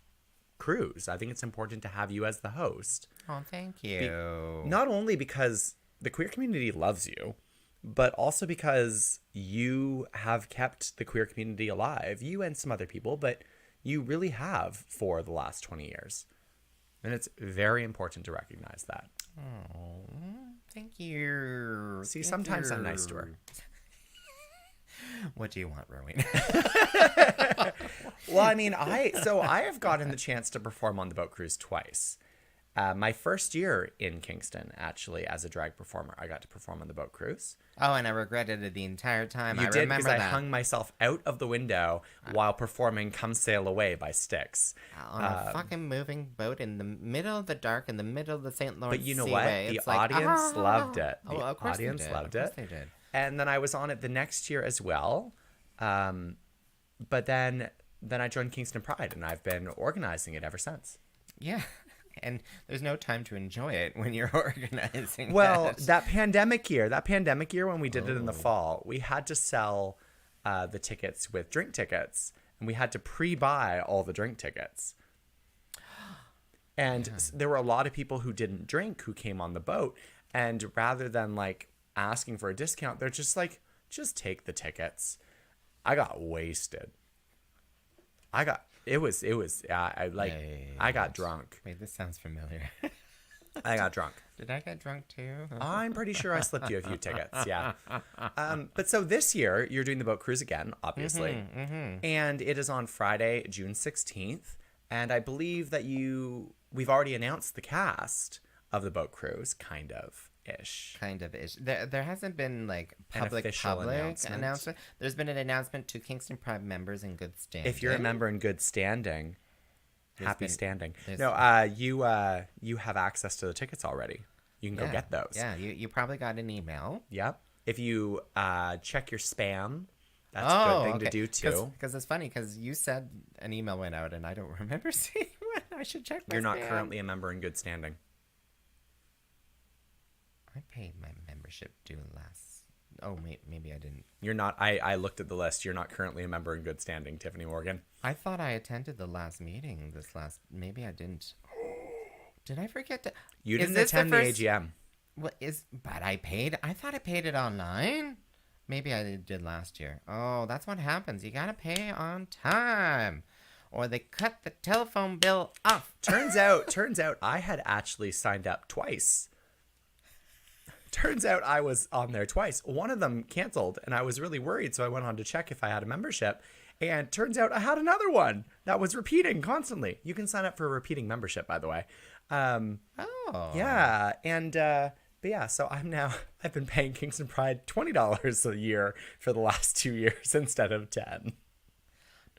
cruise. I think it's important to have you as the host. Oh, thank you. Not only because the queer community loves you, but also because you have kept the queer community alive. You and some other people, but you really have for the last 20 years. And it's very important to recognize that. Oh, thank you. See, sometimes I'm nice to her. What do you want, Rowena? Well, I mean, I have gotten the chance to perform on the boat cruise twice. My first year in Kingston, actually, as a drag performer, I got to perform on the boat cruise. Oh, and I regretted it the entire time. You I did, remember because I that. hung myself out of the window while performing "Come Sail Away" by Styx. On a fucking moving boat in the middle of the dark, in the middle of the St. Lawrence But you know Seaway. what? The It's like, audience loved it. Oh, The of course audience they did. loved Of course it. they did. And then I was on it the next year as well. But then I joined Kingston Pride, and I've been organizing it ever since. Yeah. And there's no time to enjoy it when you're organizing. Well, it. that pandemic year when we did it in the fall, we had to sell the tickets with drink tickets, and we had to pre-buy all the drink tickets. And there were a lot of people who didn't drink who came on the boat, and rather than like asking for a discount, they're just like, just take the tickets. I got wasted. I got drunk. Wait, this sounds familiar. I got drunk. Did I get drunk too? I'm pretty sure I slipped you a few tickets. Yeah. But so this year you're doing the boat cruise again, obviously. And it is on Friday, June 16th. And I believe that we've already announced the cast of the boat cruise, kind of ish. There hasn't been like public announcement. There's been an announcement to Kingston Pride members in good standing. If you're a member in good standing, standing. No, you have access to the tickets already. You can go get those. Yeah, you probably got an email. Yep. If you check your spam, that's a good thing to do too. Because it's funny, because you said an email went out and I don't remember seeing one. I should check my You're not spam. currently a member in good standing. I paid my membership due last. Oh, maybe I didn't. You're not. I looked at the list. You're not currently a member in good standing, Tyffanie Morgan. I thought I attended the last meeting. Maybe I didn't. Did I forget to? You didn't attend the AGM. But I paid. I thought I paid it online. Maybe I did last year. Oh, that's what happens. You gotta pay on time, or they cut the telephone bill off. Turns out, I had actually signed up twice. Turns out I was on there twice. One of them canceled, and I was really worried, so I went on to check if I had a membership. And turns out I had another one that was repeating constantly. You can sign up for a repeating membership, by the way. Yeah, and but yeah, so I've been paying Kingston Pride $20 a year for the last 2 years instead of 10.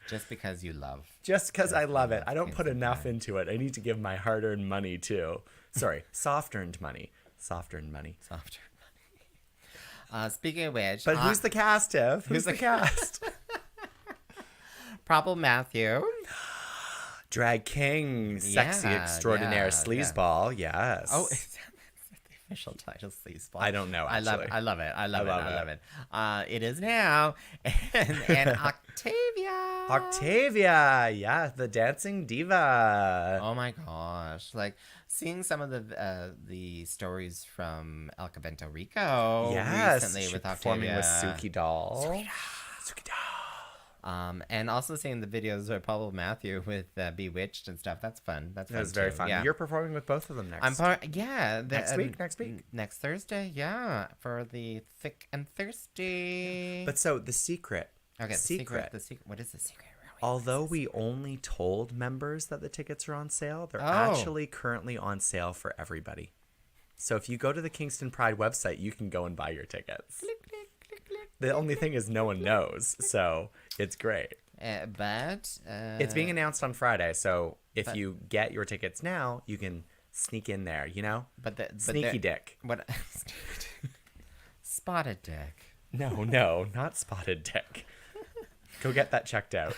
Just because you love. Just because I love it. I don't put enough into it. I need to give my hard-earned money too. Sorry, soft-earned money. Soft-earned money. Speaking of which, but who's the cast, Tiff? Who's the cast? Probable Matthew. Drag king, sexy extraordinaire, sleazeball. Yes. Oh, is that the official title, sleazeball? I don't know. Actually. I love it. It is now, and Octavia, yeah, the dancing diva. Oh my gosh! Like seeing some of the stories from El Cabento Rico recently with Octavia performing with Suki Doll. And also seeing the videos of Pablo Matthew with Bewitched and stuff. That's fun. That was very fun. Yeah. You're performing with both of them next. Next week. Next Thursday. Yeah, for the Thick and Thirsty. But so the secret. Okay, the secret. What is the secret? Although we only told members that the tickets are on sale, they're actually currently on sale for everybody. So if you go to the Kingston Pride website, you can go and buy your tickets. The only thing is no one knows, so it's great. But it's being announced on Friday, so if you get your tickets now, you can sneak in there, you know? Sneaky dick. What? Spotted dick. No, not spotted dick. Go get that checked out.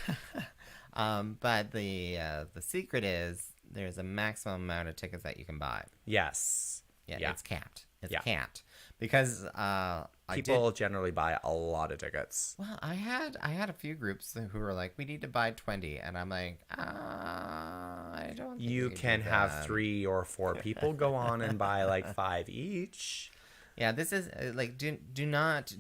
But the secret is there's a maximum amount of tickets that you can buy. Yes. Yeah. It's capped. It's capped because people generally buy a lot of tickets. Well, I had a few groups who were like, we need to buy 20, and I'm like, I don't. Think you can have 3 or 4 people go on and buy like 5 each. Yeah, this is like do not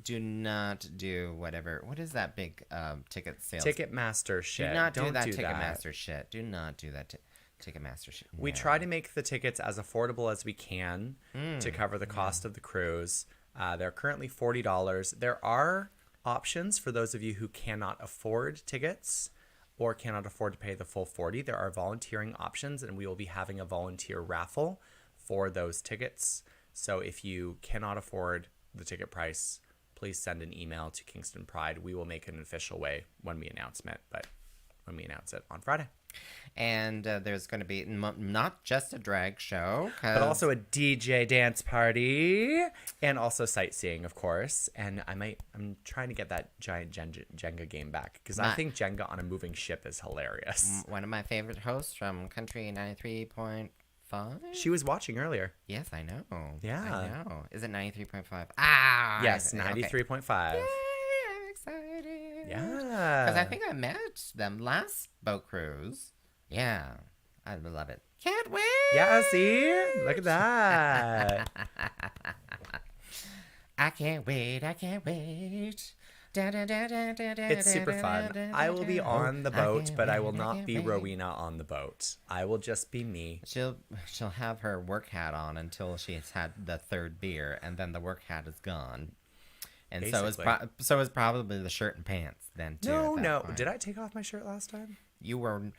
do whatever. What is that big ticket sales? Ticketmaster shit. Do not do that Ticketmaster shit. Do not do that Ticketmaster shit. No. We try to make the tickets as affordable as we can to cover the cost of the cruise. They're currently $40. There are options for those of you who cannot afford tickets or cannot afford to pay the full 40. There are volunteering options, and we will be having a volunteer raffle for those tickets. So if you cannot afford the ticket price, please send an email to Kingston Pride. We will make it an official way when we announce it on Friday. And there's going to be not just a drag show, but also a DJ dance party and also sightseeing, of course. And I'm trying to get that giant Jenga game back because I think Jenga on a moving ship is hilarious. One of my favorite hosts from Country 93.5. She was watching earlier. Yes, I know. Yeah. I know. Is it 93.5? Ah! Yes, 93.5. Okay. Yay, I'm excited. Yeah. Because I think I met them last boat cruise. Yeah. I love it. Can't wait! Yeah, see? Look at that. I can't wait. I can't wait. It's super fun. I will be on the boat, but I will not be Rowena on the boat. I will just be me. She'll have her work hat on until she's had the third beer, and then the work hat is gone. And Basically. so is probably the shirt and pants then too. No. Did I take off my shirt last time? You were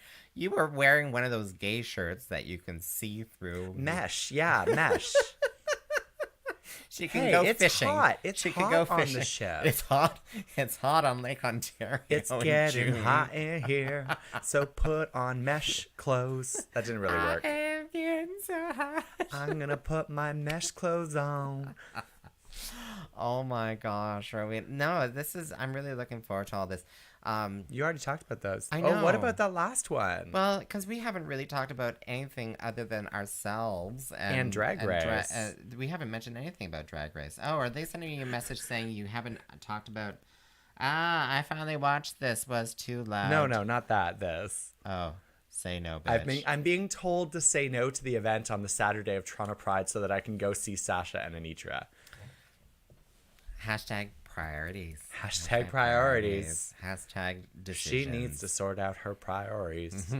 wearing one of those gay shirts that you can see through. Mesh, yeah, mesh. She can go fishing. Hot. It's she hot can go on fishing. the ship. It's hot. It's hot on Lake Ontario. It's in getting June. hot in here, so put on mesh clothes. That didn't really work. I am getting so hot. I'm gonna put my mesh clothes on. Oh my gosh, Rowena. No, I'm really looking forward to all this. You already talked about those. I Oh, what know. about that last one? Well, because we haven't really talked about anything other than ourselves And Drag Race. We haven't mentioned anything about Drag Race. Oh, are they sending you a message saying you haven't talked about? I finally watched this. Was too loud. No, not that. This. Oh, say no, bitch. I'm being told to say no to the event on the Saturday of Toronto Pride so that I can go see Sasha and Anitra. Hashtag priorities. Hashtag priorities. Hashtag decisions. She needs to sort out her priorities.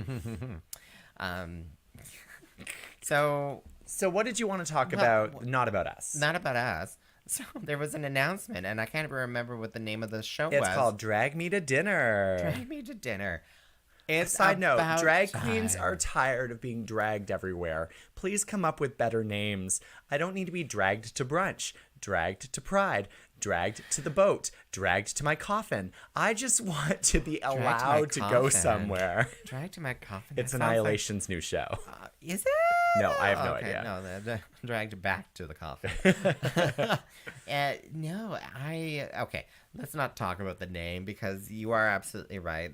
So what did you want to talk about? Not about us. Not about us. So there was an announcement, and I can't even remember what the name of the show was. It's called Drag Me to Dinner. Drag Me to Dinner. It's Side note, about drag time. queens are tired of being dragged everywhere. Please come up with better names. I don't need to be dragged to brunch, dragged to Pride, dragged to the boat, dragged to my coffin. I just want to be allowed to go somewhere. Dragged to my coffin. It's That sounds Annihilation's new show. like, is it? No, I have no Okay, idea. No, they're dragged back to the coffin. Okay, let's not talk about the name because you are absolutely right.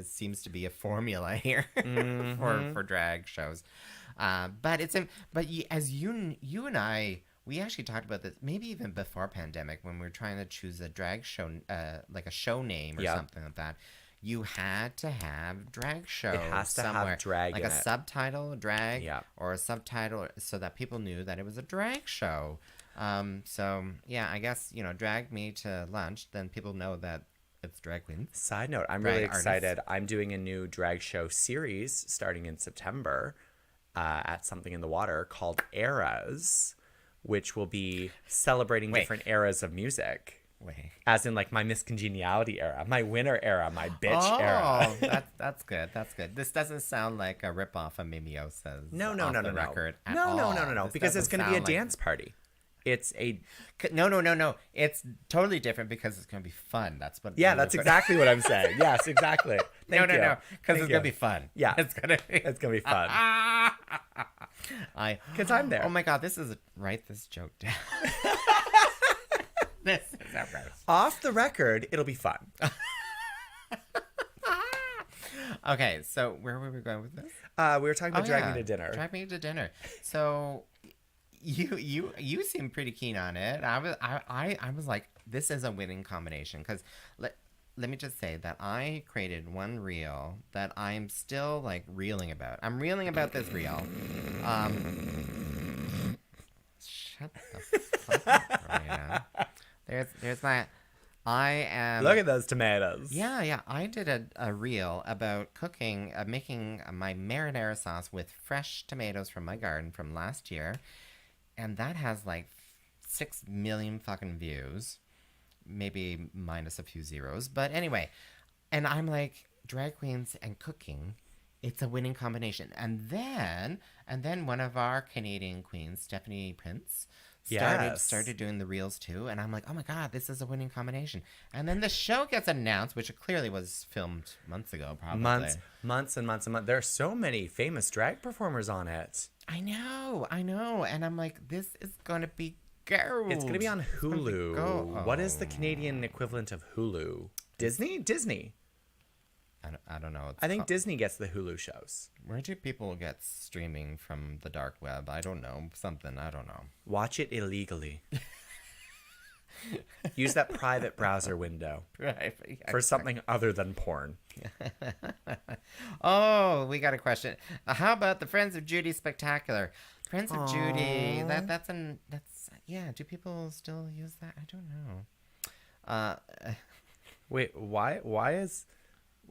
Seems to be a formula here for drag shows. As you and I, we actually talked about this maybe even before pandemic when we were trying to choose a drag show, like a show name or something like that. You had to have drag show. It has to somewhere, have drag like in a it. subtitle, drag, Yeah. or a subtitle so that people knew that it was a drag show. I guess drag me to lunch, then people know that it's drag queens. Side note, I'm Drag really artists. excited. I'm doing a new drag show series starting in September at Something in the Water called Eras, which will be celebrating different eras of music. Wait. As in, like, my Miss Congeniality era, my winner era, my bitch era. that's good. That's good. This doesn't sound like a ripoff of Mimiosa's. No. Record at all. No. This Because it's doesn't going to be a sound like- dance party. It's a... No. It's totally different because it's going to be fun. That's what. Yeah, that's exactly what I'm saying. Yes, exactly. No. Because Thank it's going to be fun. Yeah. It's going to be. It's going to be fun. Because I'm there. Oh my God, write this joke down. This is outrageous. Off the record, it'll be fun. Okay, so where were we going with this? We were talking about Drag Me to Dinner. Drag Me to Dinner. So you seem pretty keen on it. I was like, this is a winning combination because let me just say that I created one reel that I'm still like reeling about. I'm reeling about this reel. Shut the fuck up, Rowena. There's my. I am. Look at those tomatoes. Yeah. I did a reel about making my marinara sauce with fresh tomatoes from my garden from last year, and that has like 6 million fucking views. maybe minus a few zeros. But anyway, and I'm like, drag queens and cooking, it's a winning combination. And then one of our Canadian queens, Stephanie Prince, started doing the reels too. And I'm like, oh my God, this is a winning combination. And then the show gets announced, which clearly was filmed months ago, probably. Months and months. There are so many famous drag performers on it. I know. And I'm like, this is going to be gold. It's going to be on Hulu. What is the Canadian equivalent of Hulu? Disney. I don't know. I think Disney gets the Hulu shows. Where do people get streaming from the dark web? I don't know. Something. I don't know. Watch it illegally. Use that private browser window for something other than porn. Oh, we got a question. How about the Friends of Judy Spectacular? Friends of Judy. That's yeah. Do people still use that? I don't know. Wait, why is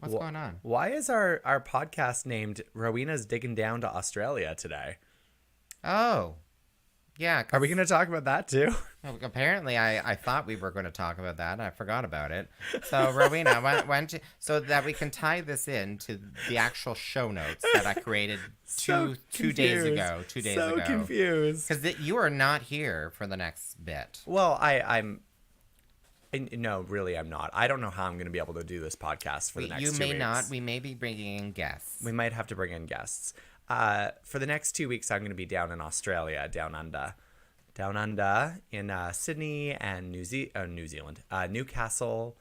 what's going on? Why is our podcast named Rowena's Digging Down to Australia today? Oh, yeah. Are we going to talk about that too? Well, apparently, I thought we were going to talk about that. I forgot about it. So, Rowena, why don't you, so that we can tie this in to the actual show notes that I created two days ago. 2 days ago. So confused. Because you are not here for the next bit. Well, no, really, I'm not. I don't know how I'm going to be able to do this podcast for the next 2 weeks. You may not. We may be bringing in guests. We might have to bring in guests. For the next 2 weeks, I'm going to be down in Australia, down under in Sydney and New Zealand, Newcastle,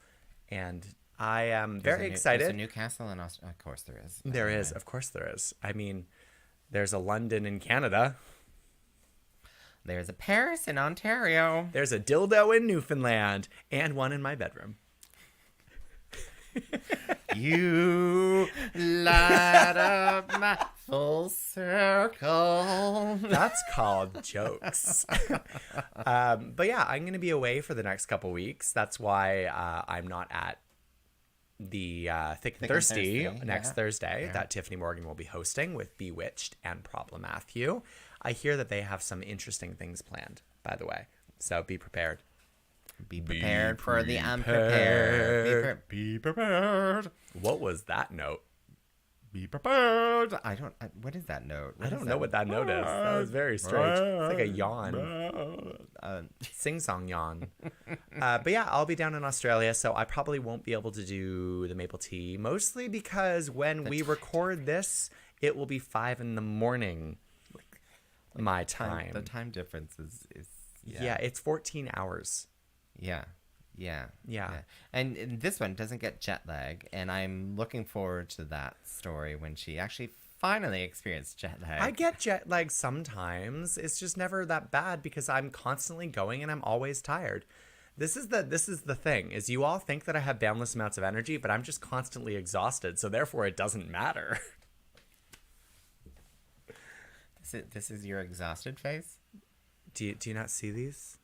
and I am very excited. There's a Newcastle in Australia. Of course there is. There is. Of course there is. I mean, there's a London in Canada. There's a Paris in Ontario. There's a dildo in Newfoundland, and one in my bedroom. You light up my full circle. That's called jokes. But yeah, I'm going to be away for the next couple weeks. That's why I'm not at the Thick and Thirsty next Thursday that Tyffanie Morgan will be hosting with Bewitched and Problem Matthew. I hear that they have some interesting things planned, by the way. So be prepared. Be prepared for the unprepared. Be prepared. What was that note? Be prepared. What is that note? I don't know what that note is. That was very strange. It's like a yawn. Sing-song yawn. But yeah, I'll be down in Australia, so I probably won't be able to do the maple tea, mostly because when we record this, it will be 5 a.m. my time. The time difference is yeah, it's 14 hours. Yeah. And this one doesn't get jet lag, and I'm looking forward to that story when she actually finally experienced jet lag. I get jet lag sometimes. It's just never that bad because I'm constantly going and I'm always tired. This is the thing, is you all think that I have boundless amounts of energy, but I'm just constantly exhausted, so therefore it doesn't matter. This is your exhausted face? Do you not see these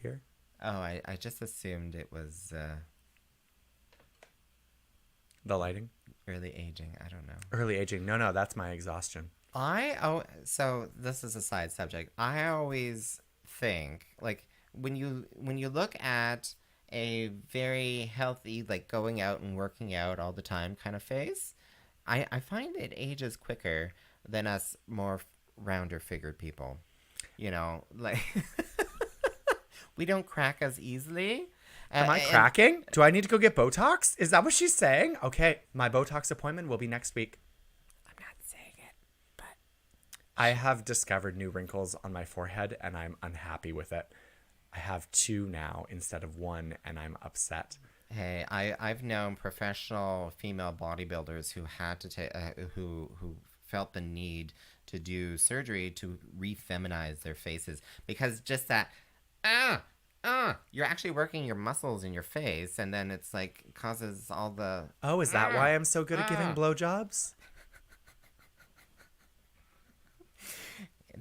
here? Oh, I just assumed it was the lighting. Early aging. I don't know. Early aging. No, that's my exhaustion. So this is a side subject. I always think, like, when you look at a very healthy, like, going out and working out all the time kind of face, I find it ages quicker than us more rounder figured people. You know, like we don't crack as easily. Am I cracking? Do I need to go get Botox? Is that what she's saying? Okay, my Botox appointment will be next week. I'm not saying it, but I have discovered new wrinkles on my forehead, and I'm unhappy with it. I have 2 now instead of 1, and I'm upset. Hey, I've known professional female bodybuilders who had to take who felt the need to do surgery to re-feminize their faces because just that you're actually working your muscles in your face, and then it's like causes all the is that why I'm so good at giving blowjobs?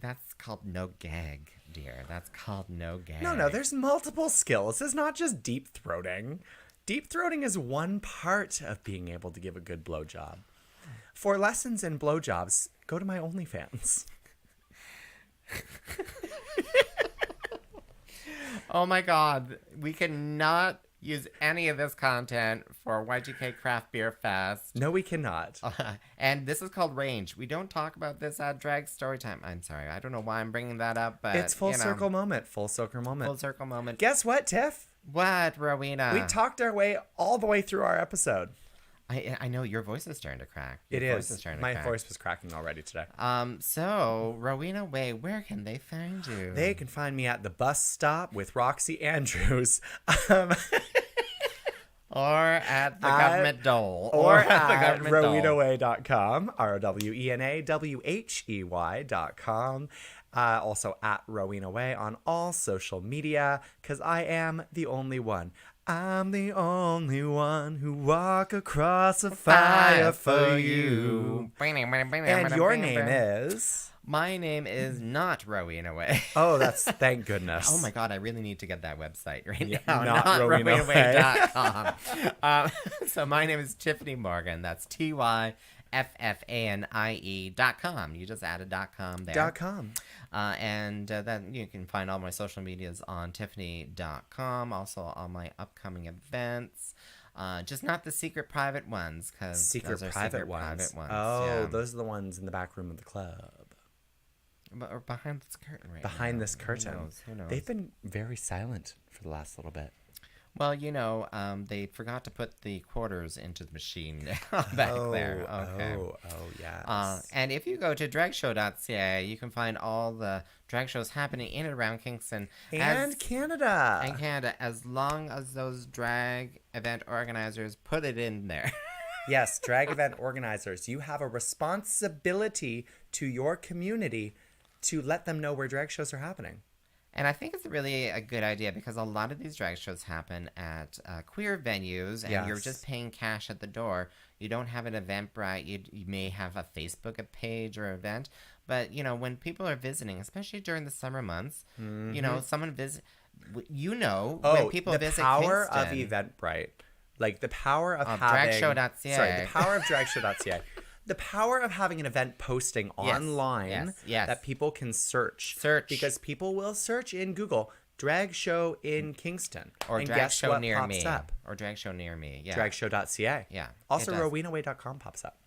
That's called no gag, dear. That's called no gag. No, there's multiple skills. It's not just deep throating. Deep throating is one part of being able to give a good blowjob. For lessons in blowjobs, go to my OnlyFans. Oh my God. We cannot use any of this content for YGK Craft Beer Fest. No, we cannot. And this is called Range. We don't talk about this at Drag Storytime. I'm sorry. I don't know why I'm bringing that up, but It's full circle moment. Full circle moment. Full circle moment. Guess what, Tiff? What, Rowena? We talked our way all the way through our episode. I know your voice is starting to crack. It Your is. voice starting to My crack. voice was cracking already today. So, Rowena Whey, where can they find you? They can find me at the bus stop with Roxy Andrews. Or at the government dole. Or at the at government dole. rowenaway.com, ROWENAWHEY.com. Also at Rowena Whey on all social media, because I am the only one. I'm the only one who walk across a fire for you. And your name is? My name is not Rowena Whey. Oh, that's thank goodness. Oh my God, I really need to get that website right Yeah, now. not Not Rowena rowenaway.com. So my name is Tyffanie Morgan. That's TYFFANIE.com. You just added .com there. .com. And then you can find all my social medias on Tyffanie.com. Also, all my upcoming events. Just not the secret private ones, because Secret private ones. ones. Oh, yeah. those are the ones in the back room of the club. Or behind this curtain right Behind now. this curtain. Who knows? They've been very silent for the last little bit. Well, they forgot to put the quarters into the machine back there. Okay. Oh, yes. And if you go to dragshow.ca, you can find all the drag shows happening in and around Kingston. And Canada. And Canada, as long as those drag event organizers put it in there. Yes, drag event organizers, you have a responsibility to your community to let them know where drag shows are happening. And I think it's really a good idea because a lot of these drag shows happen at queer venues, and you're Yes. just paying cash at the door. You don't have an Eventbrite. You may have a Facebook page or event, but when people are visiting, especially during the summer months, someone visit. When people visit the power of Kingston, Eventbrite, like the power of having dragshow.ca. Sorry, the power of dragshow.ca. The power of having an event posting online yes. that people can search. Because people will search in Google drag show in Kingston. or and drag guess show what near pops me, up? or drag show near me. Yeah, Dragshow.ca. Yeah. Also, it does. rowenaway.com pops up.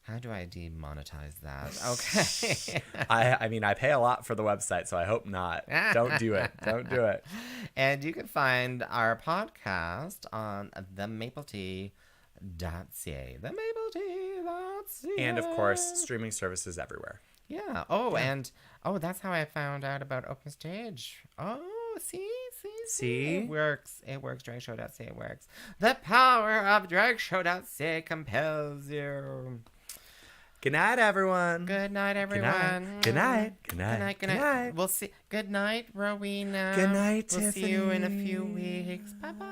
How do I demonetize that? Okay. I pay a lot for the website, so I hope not. Don't do it. Don't do it. And you can find our podcast on themapletea.ca. Themapletea.ca. And of course, streaming services everywhere. Yeah. And that's how I found out about Open Stage. Oh, see. It works. Dragshow.ca works. The power of dragshow.ca compels you. Good night, everyone. Good night, everyone. Good night. Good night. We'll see. Good night, Rowena. Good night, We'll see you in a few Tiffanie. weeks. Bye-bye.